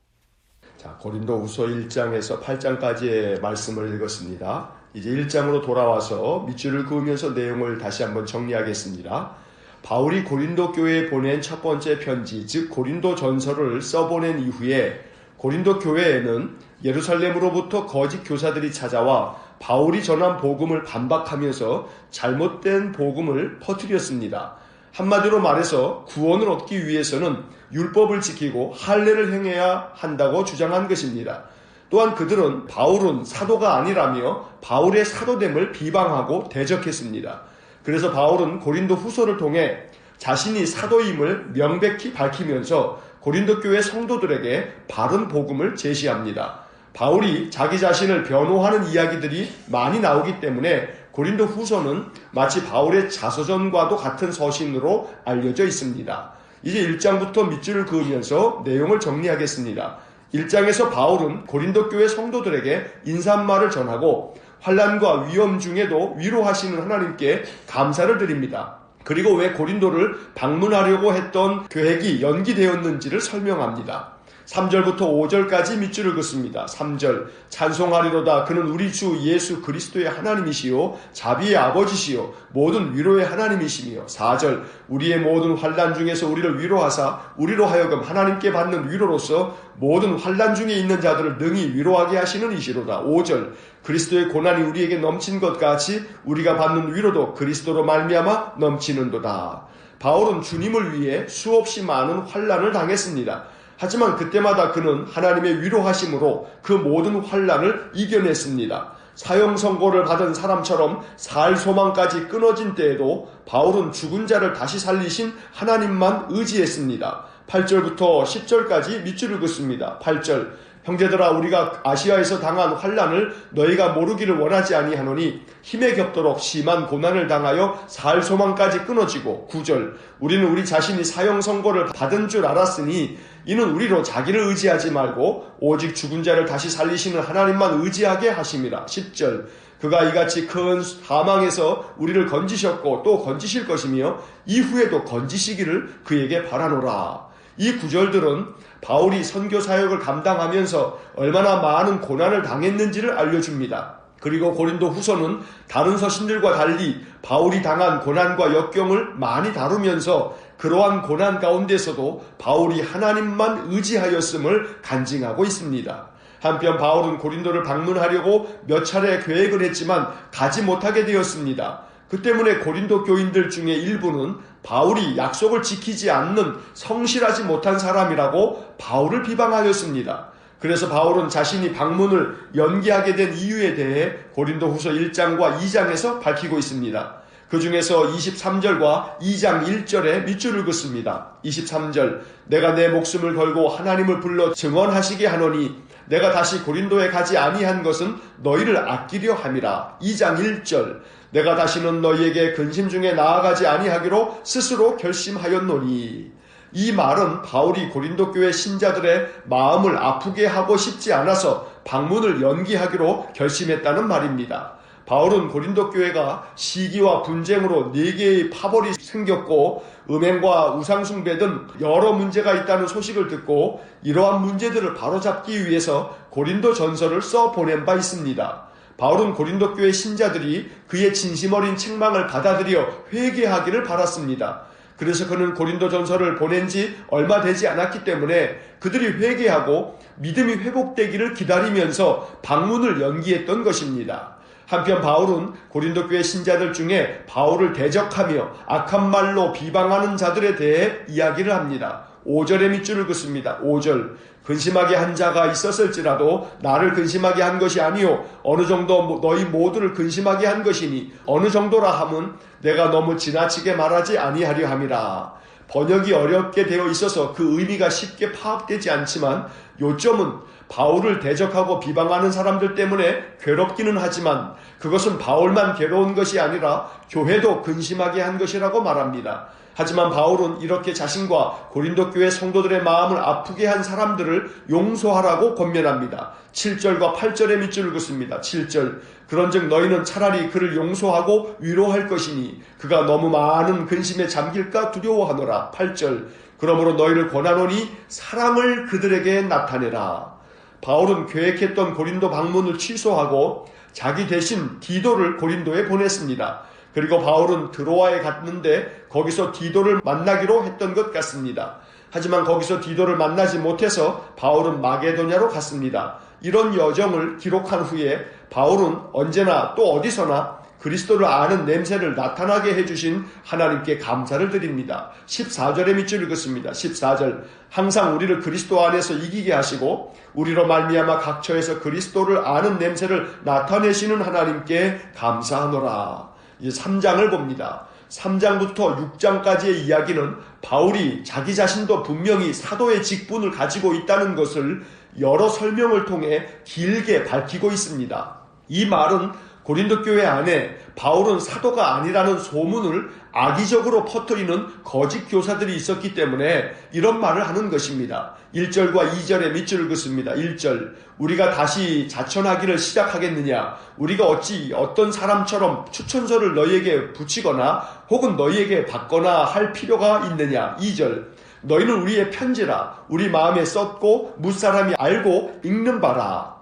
S1: 자, 고린도후서 1장에서 8장까지의 말씀을 읽었습니다. 이제 1장으로 돌아와서 밑줄을 그으면서 내용을 다시 한번 정리하겠습니다. 바울이 고린도 교회에 보낸 첫 번째 편지, 즉 고린도 전서를 써보낸 이후에 고린도 교회에는 예루살렘으로부터 거짓 교사들이 찾아와 바울이 전한 복음을 반박하면서 잘못된 복음을 퍼뜨렸습니다. 한마디로 말해서 구원을 얻기 위해서는 율법을 지키고 할례를 행해야 한다고 주장한 것입니다. 또한 그들은 바울은 사도가 아니라며 바울의 사도됨을 비방하고 대적했습니다. 그래서 바울은 고린도 후서를 통해 자신이 사도임을 명백히 밝히면서 고린도 교회 성도들에게 바른 복음을 제시합니다. 바울이 자기 자신을 변호하는 이야기들이 많이 나오기 때문에 고린도 후서는 마치 바울의 자서전과도 같은 서신으로 알려져 있습니다. 이제 1장부터 밑줄을 그으면서 내용을 정리하겠습니다. 1장에서 바울은 고린도 교회 성도들에게 인사말을 전하고 환난과 위험 중에도 위로하시는 하나님께 감사를 드립니다. 그리고 왜 고린도를 방문하려고 했던 계획이 연기되었는지를 설명합니다. 3절부터 5절까지 밑줄을 긋습니다. 3절 찬송하리로다. 그는 우리 주 예수 그리스도의 하나님이시요 자비의 아버지시요 모든 위로의 하나님이시며 4절 우리의 모든 환난 중에서 우리를 위로하사 우리로 하여금 하나님께 받는 위로로서 모든 환난 중에 있는 자들을 능히 위로하게 하시는 이시로다. 5절 그리스도의 고난이 우리에게 넘친 것 같이 우리가 받는 위로도 그리스도로 말미암아 넘치는도다. 바울은 주님을 위해 수없이 많은 환난을 당했습니다. 하지만 그때마다 그는 하나님의 위로하심으로 그 모든 환난을 이겨냈습니다. 사형 선고를 받은 사람처럼 살 소망까지 끊어진 때에도 바울은 죽은 자를 다시 살리신 하나님만 의지했습니다. 8절부터 10절까지 밑줄을 긋습니다. 8절 형제들아 우리가 아시아에서 당한 환난을 너희가 모르기를 원하지 아니하노니 힘에 겹도록 심한 고난을 당하여 살 소망까지 끊어지고 9절 우리는 우리 자신이 사형 선고를 받은 줄 알았으니 이는 우리로 자기를 의지하지 말고 오직 죽은 자를 다시 살리시는 하나님만 의지하게 하심이라. 10절 그가 이같이 큰 사망에서 우리를 건지셨고 또 건지실 것이며 이후에도 건지시기를 그에게 바라노라. 이 구절들은 바울이 선교 사역을 감당하면서 얼마나 많은 고난을 당했는지를 알려줍니다. 그리고 고린도 후서는 다른 서신들과 달리 바울이 당한 고난과 역경을 많이 다루면서 그러한 고난 가운데서도 바울이 하나님만 의지하였음을 간증하고 있습니다. 한편 바울은 고린도를 방문하려고 몇 차례 계획을 했지만 가지 못하게 되었습니다. 그 때문에 고린도 교인들 중에 일부는 바울이 약속을 지키지 않는 성실하지 못한 사람이라고 바울을 비방하였습니다. 그래서 바울은 자신이 방문을 연기하게 된 이유에 대해 고린도 후서 1장과 2장에서 밝히고 있습니다. 그 중에서 23절과 2장 1절에 밑줄을 긋습니다. 23절 내가 내 목숨을 걸고 하나님을 불러 증언하시게 하노니 내가 다시 고린도에 가지 아니한 것은 너희를 아끼려 함이라. 2장 1절 내가 다시는 너희에게 근심 중에 나아가지 아니하기로 스스로 결심하였노니. 이 말은 바울이 고린도 교회 신자들의 마음을 아프게 하고 싶지 않아서 방문을 연기하기로 결심했다는 말입니다. 바울은 고린도 교회가 시기와 분쟁으로 4개의 파벌이 생겼고 음행과 우상숭배 등 여러 문제가 있다는 소식을 듣고 이러한 문제들을 바로잡기 위해서 고린도 전서를 써 보낸 바 있습니다. 바울은 고린도 교회 신자들이 그의 진심 어린 책망을 받아들여 회개하기를 바랐습니다. 그래서 그는 고린도 전서를 보낸 지 얼마 되지 않았기 때문에 그들이 회개하고 믿음이 회복되기를 기다리면서 방문을 연기했던 것입니다. 한편 바울은 고린도 교회 신자들 중에 바울을 대적하며 악한 말로 비방하는 자들에 대해 이야기를 합니다. 5절의 밑줄을 긋습니다. 5절. 근심하게 한 자가 있었을지라도 나를 근심하게 한 것이 아니요 어느 정도 너희 모두를 근심하게 한 것이니 어느 정도라 함은 내가 너무 지나치게 말하지 아니하려 함이라. 번역이 어렵게 되어 있어서 그 의미가 쉽게 파악되지 않지만 요점은 바울을 대적하고 비방하는 사람들 때문에 괴롭기는 하지만 그것은 바울만 괴로운 것이 아니라 교회도 근심하게 한 것이라고 말합니다. 하지만 바울은 이렇게 자신과 고린도 교회 성도들의 마음을 아프게 한 사람들을 용서하라고 권면합니다. 7절과 8절의 밑줄을 긋습니다. 7절. 그런즉 너희는 차라리 그를 용서하고 위로할 것이니 그가 너무 많은 근심에 잠길까 두려워하노라. 8절. 그러므로 너희를 권하노니 사랑을 그들에게 나타내라. 바울은 계획했던 고린도 방문을 취소하고 자기 대신 디도를 고린도에 보냈습니다. 그리고 바울은 드로아에 갔는데 거기서 디도를 만나기로 했던 것 같습니다. 하지만 거기서 디도를 만나지 못해서 바울은 마게도냐로 갔습니다. 이런 여정을 기록한 후에 바울은 언제나 또 어디서나 그리스도를 아는 냄새를 나타나게 해주신 하나님께 감사를 드립니다. 14절의 밑줄을 긋습니다. 14절. 항상 우리를 그리스도 안에서 이기게 하시고 우리로 말미암아 각 처에서 그리스도를 아는 냄새를 나타내시는 하나님께 감사하노라. 이제 3장을 봅니다. 3장부터 6장까지의 이야기는 바울이 자기 자신도 분명히 사도의 직분을 가지고 있다는 것을 여러 설명을 통해 길게 밝히고 있습니다. 이 말은 고린도 교회 안에 바울은 사도가 아니라는 소문을 악의적으로 퍼뜨리는 거짓 교사들이 있었기 때문에 이런 말을 하는 것입니다. 1절과 2절의 밑줄을 긋습니다. 1절. 우리가 다시 자천하기를 시작하겠느냐? 우리가 어찌 어떤 사람처럼 추천서를 너희에게 붙이거나 혹은 너희에게 받거나 할 필요가 있느냐? 2절. 너희는 우리의 편지라 우리 마음에 썼고 무사람이 알고 읽는 바라.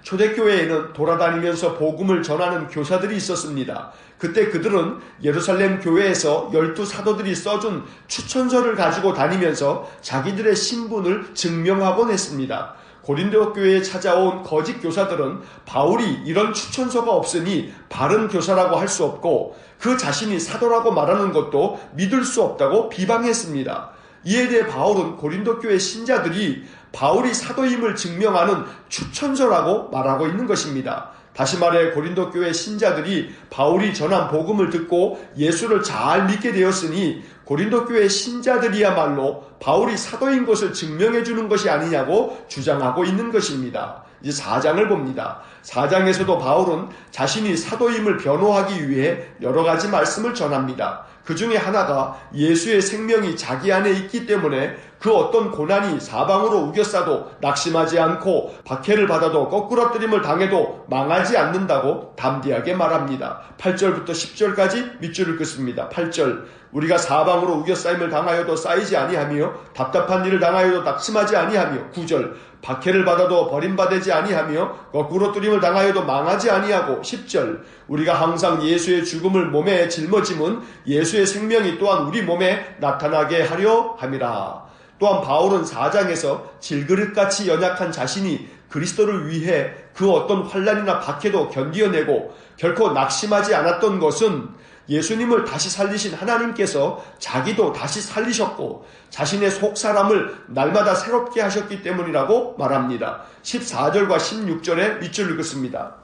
S1: 초대교회에는 돌아다니면서 복음을 전하는 교사들이 있었습니다. 그때 그들은 예루살렘 교회에서 12사도들이 써준 추천서를 가지고 다니면서 자기들의 신분을 증명하곤 했습니다. 고린도 교회에 찾아온 거짓 교사들은 바울이 이런 추천서가 없으니 바른 교사라고 할 수 없고 그 자신이 사도라고 말하는 것도 믿을 수 없다고 비방했습니다. 이에 대해 바울은 고린도 교회 신자들이 바울이 사도임을 증명하는 추천서라고 말하고 있는 것입니다. 다시 말해 고린도 교회 신자들이 바울이 전한 복음을 듣고 예수를 잘 믿게 되었으니 고린도 교회 신자들이야말로 바울이 사도인 것을 증명해 주는 것이 아니냐고 주장하고 있는 것입니다. 이제 4장을 봅니다. 4장에서도 바울은 자신이 사도임을 변호하기 위해 여러 가지 말씀을 전합니다. 그 중에 하나가 예수의 생명이 자기 안에 있기 때문에 그 어떤 고난이 사방으로 우겨싸도 낙심하지 않고 박해를 받아도 거꾸러뜨림을 당해도 망하지 않는다고 담대하게 말합니다. 8절부터 10절까지 밑줄을 긋습니다. 8절. 우리가 사방으로 우겨싸임을 당하여도 쌓이지 아니하며 답답한 일을 당하여도 낙심하지 아니하며 9절. 박해를 받아도 버림받지 아니하며 거꾸로 뚫림을 당하여도 망하지 아니하고 10절. 우리가 항상 예수의 죽음을 몸에 짊어짐은 예수의 생명이 또한 우리 몸에 나타나게 하려 함이라. 또한 바울은 4장에서 질그릇같이 연약한 자신이 그리스도를 위해 그 어떤 환난이나 박해도 견디어내고 결코 낙심하지 않았던 것은 예수님을 다시 살리신 하나님께서 자기도 다시 살리셨고 자신의 속사람을 날마다 새롭게 하셨기 때문이라고 말합니다. 14절과 16절에 밑줄을 긋습니다.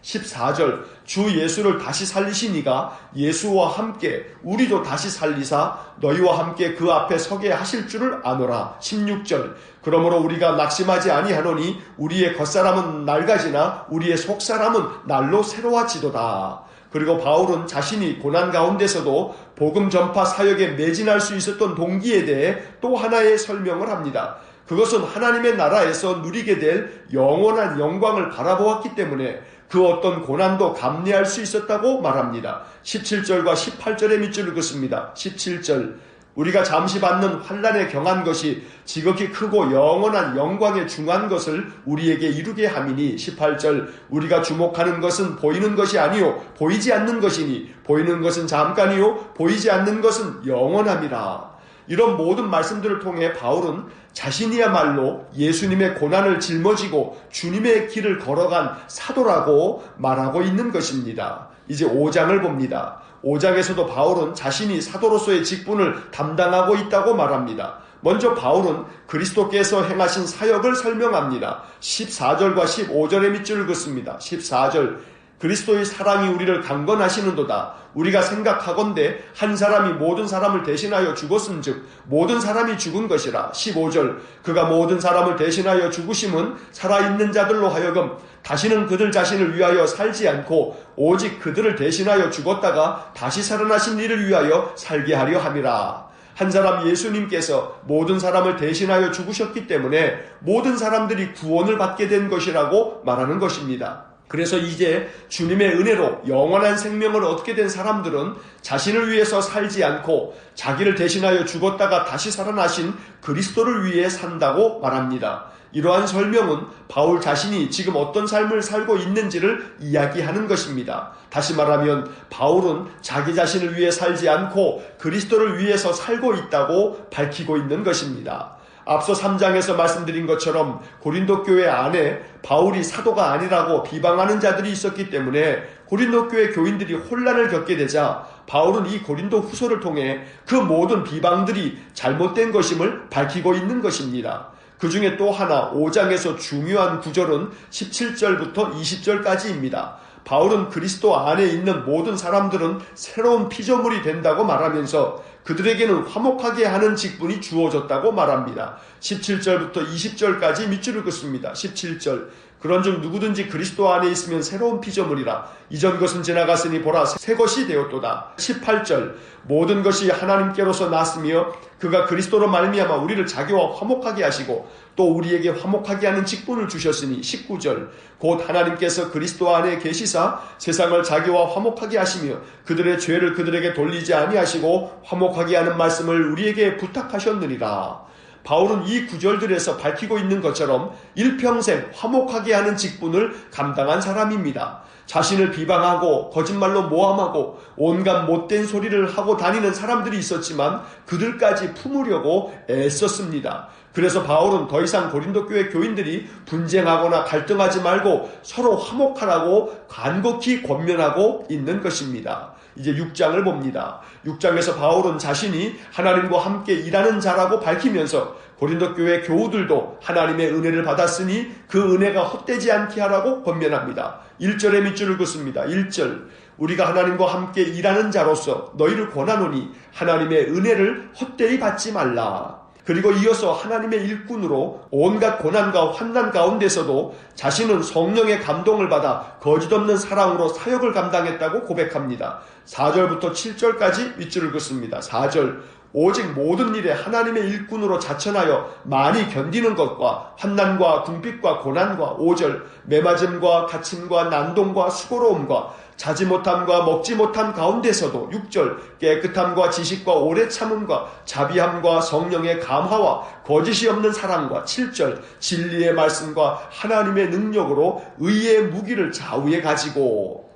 S1: 14절. 주 예수를 다시 살리시니가 예수와 함께 우리도 다시 살리사 너희와 함께 그 앞에 서게 하실 줄을 아노라. 16절. 그러므로 우리가 낙심하지 아니하노니 우리의 겉사람은 낡아지나 우리의 속사람은 날로 새로워지도다. 그리고 바울은 자신이 고난 가운데서도 복음 전파 사역에 매진할 수 있었던 동기에 대해 또 하나의 설명을 합니다. 그것은 하나님의 나라에서 누리게 될 영원한 영광을 바라보았기 때문에 그 어떤 고난도 감내할 수 있었다고 말합니다. 17절과 18절의 밑줄을 긋습니다. 17절, 우리가 잠시 받는 환난에 경한 것이 지극히 크고 영원한 영광에 중한 것을 우리에게 이루게 함이니. 18절, 우리가 주목하는 것은 보이는 것이 아니요 보이지 않는 것이니 보이는 것은 잠깐이요 보이지 않는 것은 영원함이라. 이런 모든 말씀들을 통해 바울은 자신이야말로 예수님의 고난을 짊어지고 주님의 길을 걸어간 사도라고 말하고 있는 것입니다. 이제 5장을 봅니다. 5장에서도 바울은 자신이 사도로서의 직분을 담당하고 있다고 말합니다. 먼저 바울은 그리스도께서 행하신 사역을 설명합니다. 14절과 15절의 밑줄을 긋습니다. 14절, 그리스도의 사랑이 우리를 강건하시는도다. 우리가 생각하건대 한 사람이 모든 사람을 대신하여 죽었은즉 모든 사람이 죽은 것이라. 15절, 그가 모든 사람을 대신하여 죽으심은 살아있는 자들로 하여금 다시는 그들 자신을 위하여 살지 않고 오직 그들을 대신하여 죽었다가 다시 살아나신 이를 위하여 살게 하려 함이라. 한 사람 예수님께서 모든 사람을 대신하여 죽으셨기 때문에 모든 사람들이 구원을 받게 된 것이라고 말하는 것입니다. 그래서 이제 주님의 은혜로 영원한 생명을 얻게 된 사람들은 자신을 위해서 살지 않고 자기를 대신하여 죽었다가 다시 살아나신 그리스도를 위해 산다고 말합니다. 이러한 설명은 바울 자신이 지금 어떤 삶을 살고 있는지를 이야기하는 것입니다. 다시 말하면 바울은 자기 자신을 위해 살지 않고 그리스도를 위해서 살고 있다고 밝히고 있는 것입니다. 앞서 3장에서 말씀드린 것처럼 고린도 교회 안에 바울이 사도가 아니라고 비방하는 자들이 있었기 때문에 고린도 교회 교인들이 혼란을 겪게 되자 바울은 이 고린도 후서를 통해 그 모든 비방들이 잘못된 것임을 밝히고 있는 것입니다. 그 중에 또 하나 5장에서 중요한 구절은 17절부터 20절까지입니다. 바울은 그리스도 안에 있는 모든 사람들은 새로운 피조물이 된다고 말하면서 그들에게는 화목하게 하는 직분이 주어졌다고 말합니다. 17절부터 20절까지 밑줄을 긋습니다. 17절, 그런즉 누구든지 그리스도 안에 있으면 새로운 피조물이라. 이전 것은 지나갔으니 보라 새 것이 되었도다. 18절, 모든 것이 하나님께로서 났으며 그가 그리스도로 말미암아 우리를 자기와 화목하게 하시고 또 우리에게 화목하게 하는 직분을 주셨으니. 19절, 곧 하나님께서 그리스도 안에 계시사 세상을 자기와 화목하게 하시며 그들의 죄를 그들에게 돌리지 아니하시고 화목하게 하는 말씀을 우리에게 부탁하셨느니라. 바울은 이 구절들에서 밝히고 있는 것처럼 일평생 화목하게 하는 직분을 감당한 사람입니다. 자신을 비방하고 거짓말로 모함하고 온갖 못된 소리를 하고 다니는 사람들이 있었지만 그들까지 품으려고 애썼습니다. 그래서 바울은 더 이상 고린도 교회 교인들이 분쟁하거나 갈등하지 말고 서로 화목하라고 간곡히 권면하고 있는 것입니다. 이제 6장을 봅니다. 6장에서 바울은 자신이 하나님과 함께 일하는 자라고 밝히면서 고린도 교회 교우들도 하나님의 은혜를 받았으니 그 은혜가 헛되지 않게 하라고 권면합니다. 1절의 밑줄을 긋습니다. 1절, 우리가 하나님과 함께 일하는 자로서 너희를 권하노니 하나님의 은혜를 헛되이 받지 말라. 그리고 이어서 하나님의 일꾼으로 온갖 고난과 환난 가운데서도 자신은 성령의 감동을 받아 거짓없는 사랑으로 사역을 감당했다고 고백합니다. 4절부터 7절까지 밑줄을 긋습니다. 4절, 오직 모든 일에 하나님의 일꾼으로 자천하여 많이 견디는 것과 환난과 궁핍과 고난과 5절, 매맞음과 갇힘과 난동과 수고로움과 자지 못함과 먹지 못함 가운데서도 6절, 깨끗함과 지식과 오래 참음과 자비함과 성령의 감화와 거짓이 없는 사랑과 7절, 진리의 말씀과 하나님의 능력으로 의의 무기를 좌우에 가지고.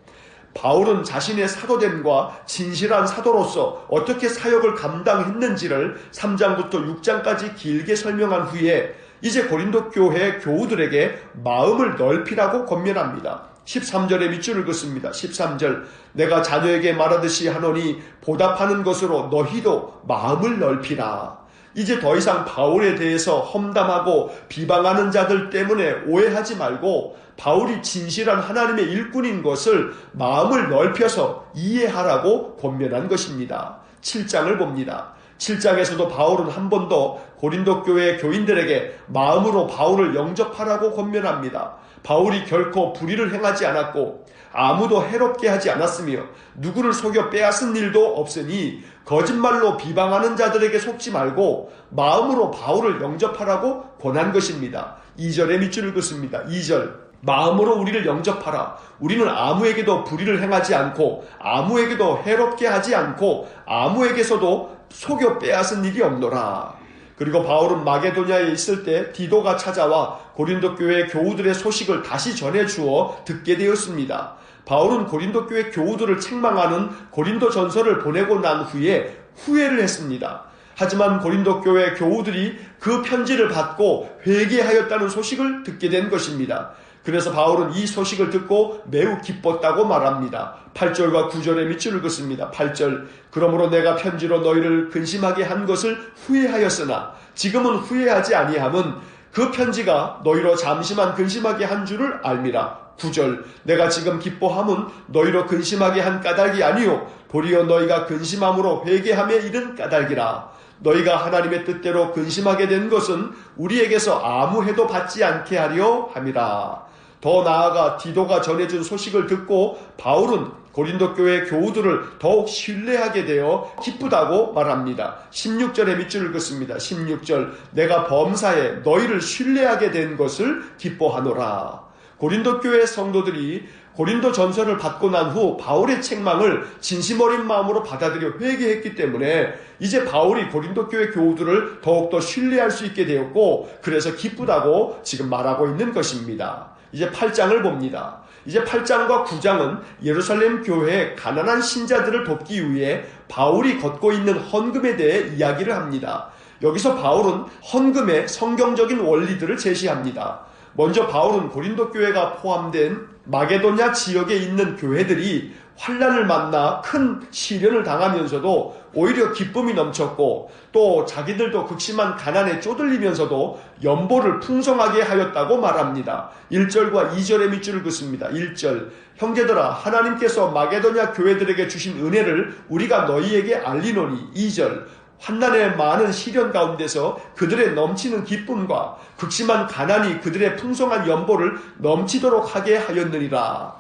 S1: 바울은 자신의 사도됨과 진실한 사도로서 어떻게 사역을 감당했는지를 3장부터 6장까지 길게 설명한 후에 이제 고린도 교회 교우들에게 마음을 넓히라고 권면합니다. 13절의 밑줄을 긋습니다. 13절, 내가 자녀에게 말하듯이 하노니 보답하는 것으로 너희도 마음을 넓히라. 이제 더 이상 바울에 대해서 험담하고 비방하는 자들 때문에 오해하지 말고 바울이 진실한 하나님의 일꾼인 것을 마음을 넓혀서 이해하라고 권면한 것입니다. 7장을 봅니다. 7장에서도 바울은 한 번 더 고린도 교회 교인들에게 마음으로 바울을 영접하라고 권면합니다. 바울이 결코 불의를 행하지 않았고 아무도 해롭게 하지 않았으며 누구를 속여 빼앗은 일도 없으니 거짓말로 비방하는 자들에게 속지 말고 마음으로 바울을 영접하라고 권한 것입니다. 2절에 밑줄을 긋습니다. 2절, 마음으로 우리를 영접하라. 우리는 아무에게도 불의를 행하지 않고 아무에게도 해롭게 하지 않고 아무에게서도 속여 빼앗은 일이 없노라. 그리고 바울은 마게도냐에 있을 때 디도가 찾아와 고린도 교회 교우들의 소식을 다시 전해주어 듣게 되었습니다. 바울은 고린도 교회 교우들을 책망하는 고린도 전서를 보내고 난 후에 후회를 했습니다. 하지만 고린도 교회 교우들이 그 편지를 받고 회개하였다는 소식을 듣게 된 것입니다. 그래서 바울은 이 소식을 듣고 매우 기뻤다고 말합니다. 8절과 9절에 밑줄을 긋습니다. 8절, 그러므로 내가 편지로 너희를 근심하게 한 것을 후회하였으나 지금은 후회하지 아니함은 그 편지가 너희로 잠시만 근심하게 한 줄을 알미라. 9절, 내가 지금 기뻐함은 너희로 근심하게 한 까닭이 아니요 도리어 너희가 근심함으로 회개함에 이른 까닭이라. 너희가 하나님의 뜻대로 근심하게 된 것은 우리에게서 아무 해도 받지 않게 하려 함이라. 더 나아가 디도가 전해준 소식을 듣고 바울은 고린도 교회 교우들을 더욱 신뢰하게 되어 기쁘다고 말합니다. 16절에 밑줄을 긋습니다. 16절, 내가 범사에 너희를 신뢰하게 된 것을 기뻐하노라. 고린도 교회 성도들이 고린도 전서를 받고 난 후 바울의 책망을 진심 어린 마음으로 받아들여 회개했기 때문에 이제 바울이 고린도 교회 교우들을 더욱더 신뢰할 수 있게 되었고 그래서 기쁘다고 지금 말하고 있는 것입니다. 이제 8장을 봅니다. 이제 8장과 9장은 예루살렘 교회의 가난한 신자들을 돕기 위해 바울이 걷고 있는 헌금에 대해 이야기를 합니다. 여기서 바울은 헌금의 성경적인 원리들을 제시합니다. 먼저 바울은 고린도 교회가 포함된 마게도냐 지역에 있는 교회들이 환난을 만나 큰 시련을 당하면서도 오히려 기쁨이 넘쳤고 또 자기들도 극심한 가난에 쪼들리면서도 연보를 풍성하게 하였다고 말합니다. 1절과 2절의 밑줄을 긋습니다. 1절, 형제들아 하나님께서 마게도냐 교회들에게 주신 은혜를 우리가 너희에게 알리노니. 2절, 환난의 많은 시련 가운데서 그들의 넘치는 기쁨과 극심한 가난이 그들의 풍성한 연보를 넘치도록 하게 하였느니라.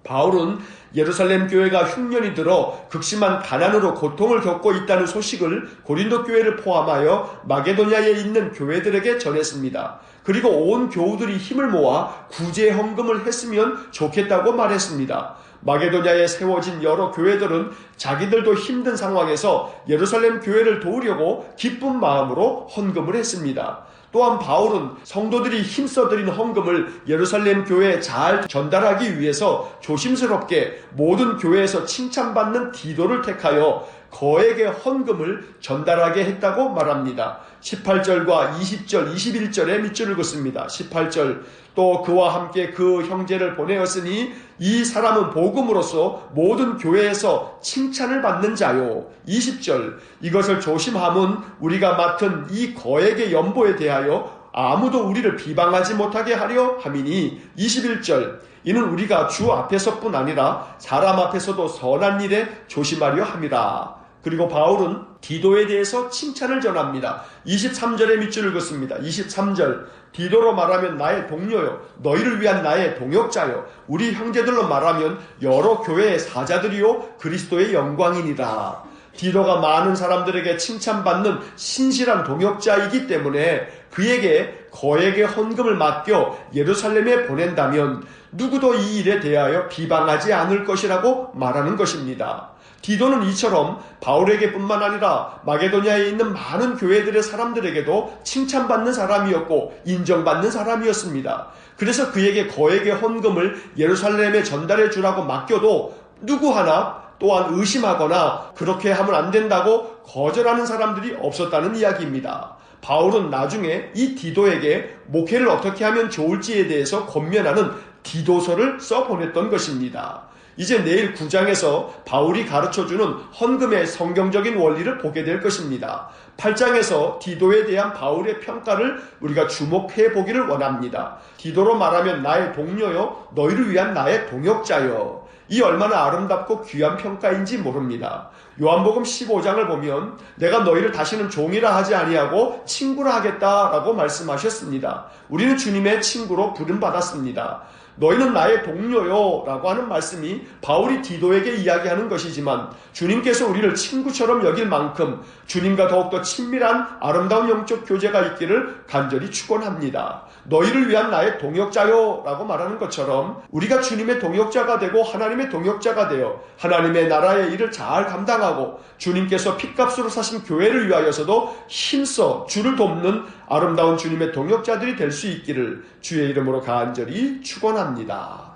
S1: 바울은 예루살렘 교회가 흉년이 들어 극심한 가난으로 고통을 겪고 있다는 소식을 고린도 교회를 포함하여 마게도냐에 있는 교회들에게 전했습니다. 그리고 온 교우들이 힘을 모아 구제 헌금을 했으면 좋겠다고 말했습니다. 마게도냐에 세워진 여러 교회들은 자기들도 힘든 상황에서 예루살렘 교회를 도우려고 기쁜 마음으로 헌금을 했습니다. 또한 바울은 성도들이 힘써드린 헌금을 예루살렘 교회에 잘 전달하기 위해서 조심스럽게 모든 교회에서 칭찬받는 디도를 택하여 거액의 헌금을 전달하게 했다고 말합니다. 18절과 20절, 21절에 밑줄을 긋습니다. 18절, 또 그와 함께 그 형제를 보내었으니 이 사람은 복음으로써 모든 교회에서 칭찬을 받는 자요. 20절, 이것을 조심함은 우리가 맡은 이 거액의 연보에 대하여 아무도 우리를 비방하지 못하게 하려 함이니. 21절, 이는 우리가 주 앞에서뿐 아니라 사람 앞에서도 선한 일에 조심하려 함이라. 그리고 바울은 디도에 대해서 칭찬을 전합니다. 23절에 밑줄을 긋습니다. 23절, 디도로 말하면 나의 동료요 너희를 위한 나의 동역자요 우리 형제들로 말하면 여러 교회의 사자들이요 그리스도의 영광이니라. 디도가 많은 사람들에게 칭찬받는 신실한 동역자이기 때문에 그에게 거액의 헌금을 맡겨 예루살렘에 보낸다면 누구도 이 일에 대하여 비방하지 않을 것이라고 말하는 것입니다. 디도는 이처럼 바울에게뿐만 아니라 마게도냐에 있는 많은 교회들의 사람들에게도 칭찬받는 사람이었고 인정받는 사람이었습니다. 그래서 그에게 거액의 헌금을 예루살렘에 전달해 주라고 맡겨도 누구 하나 또한 의심하거나 그렇게 하면 안 된다고 거절하는 사람들이 없었다는 이야기입니다. 바울은 나중에 이 디도에게 목회를 어떻게 하면 좋을지에 대해서 권면하는 디도서를 써보냈던 것입니다. 이제 내일 9장에서 바울이 가르쳐주는 헌금의 성경적인 원리를 보게 될 것입니다. 8장에서 디도에 대한 바울의 평가를 우리가 주목해 보기를 원합니다. 디도로 말하면 나의 동료요 너희를 위한 나의 동역자요. 이 얼마나 아름답고 귀한 평가인지 모릅니다. 요한복음 15장을 보면 내가 너희를 다시는 종이라 하지 아니하고 친구라 하겠다라고 말씀하셨습니다. 우리는 주님의 친구로 부름받았습니다. 너희는 나의 동료요 라고 하는 말씀이 바울이 디도에게 이야기하는 것이지만 주님께서 우리를 친구처럼 여길 만큼 주님과 더욱더 친밀한 아름다운 영적 교제가 있기를 간절히 축원합니다. 너희를 위한 나의 동역자요 라고 말하는 것처럼 우리가 주님의 동역자가 되고 하나님의 동역자가 되어 하나님의 나라의 일을 잘 감당하고 주님께서 핏값으로 사신 교회를 위하여서도 힘써 주를 돕는 아름다운 주님의 동역자들이 될 수 있기를 주의 이름으로 간절히 축원합니다.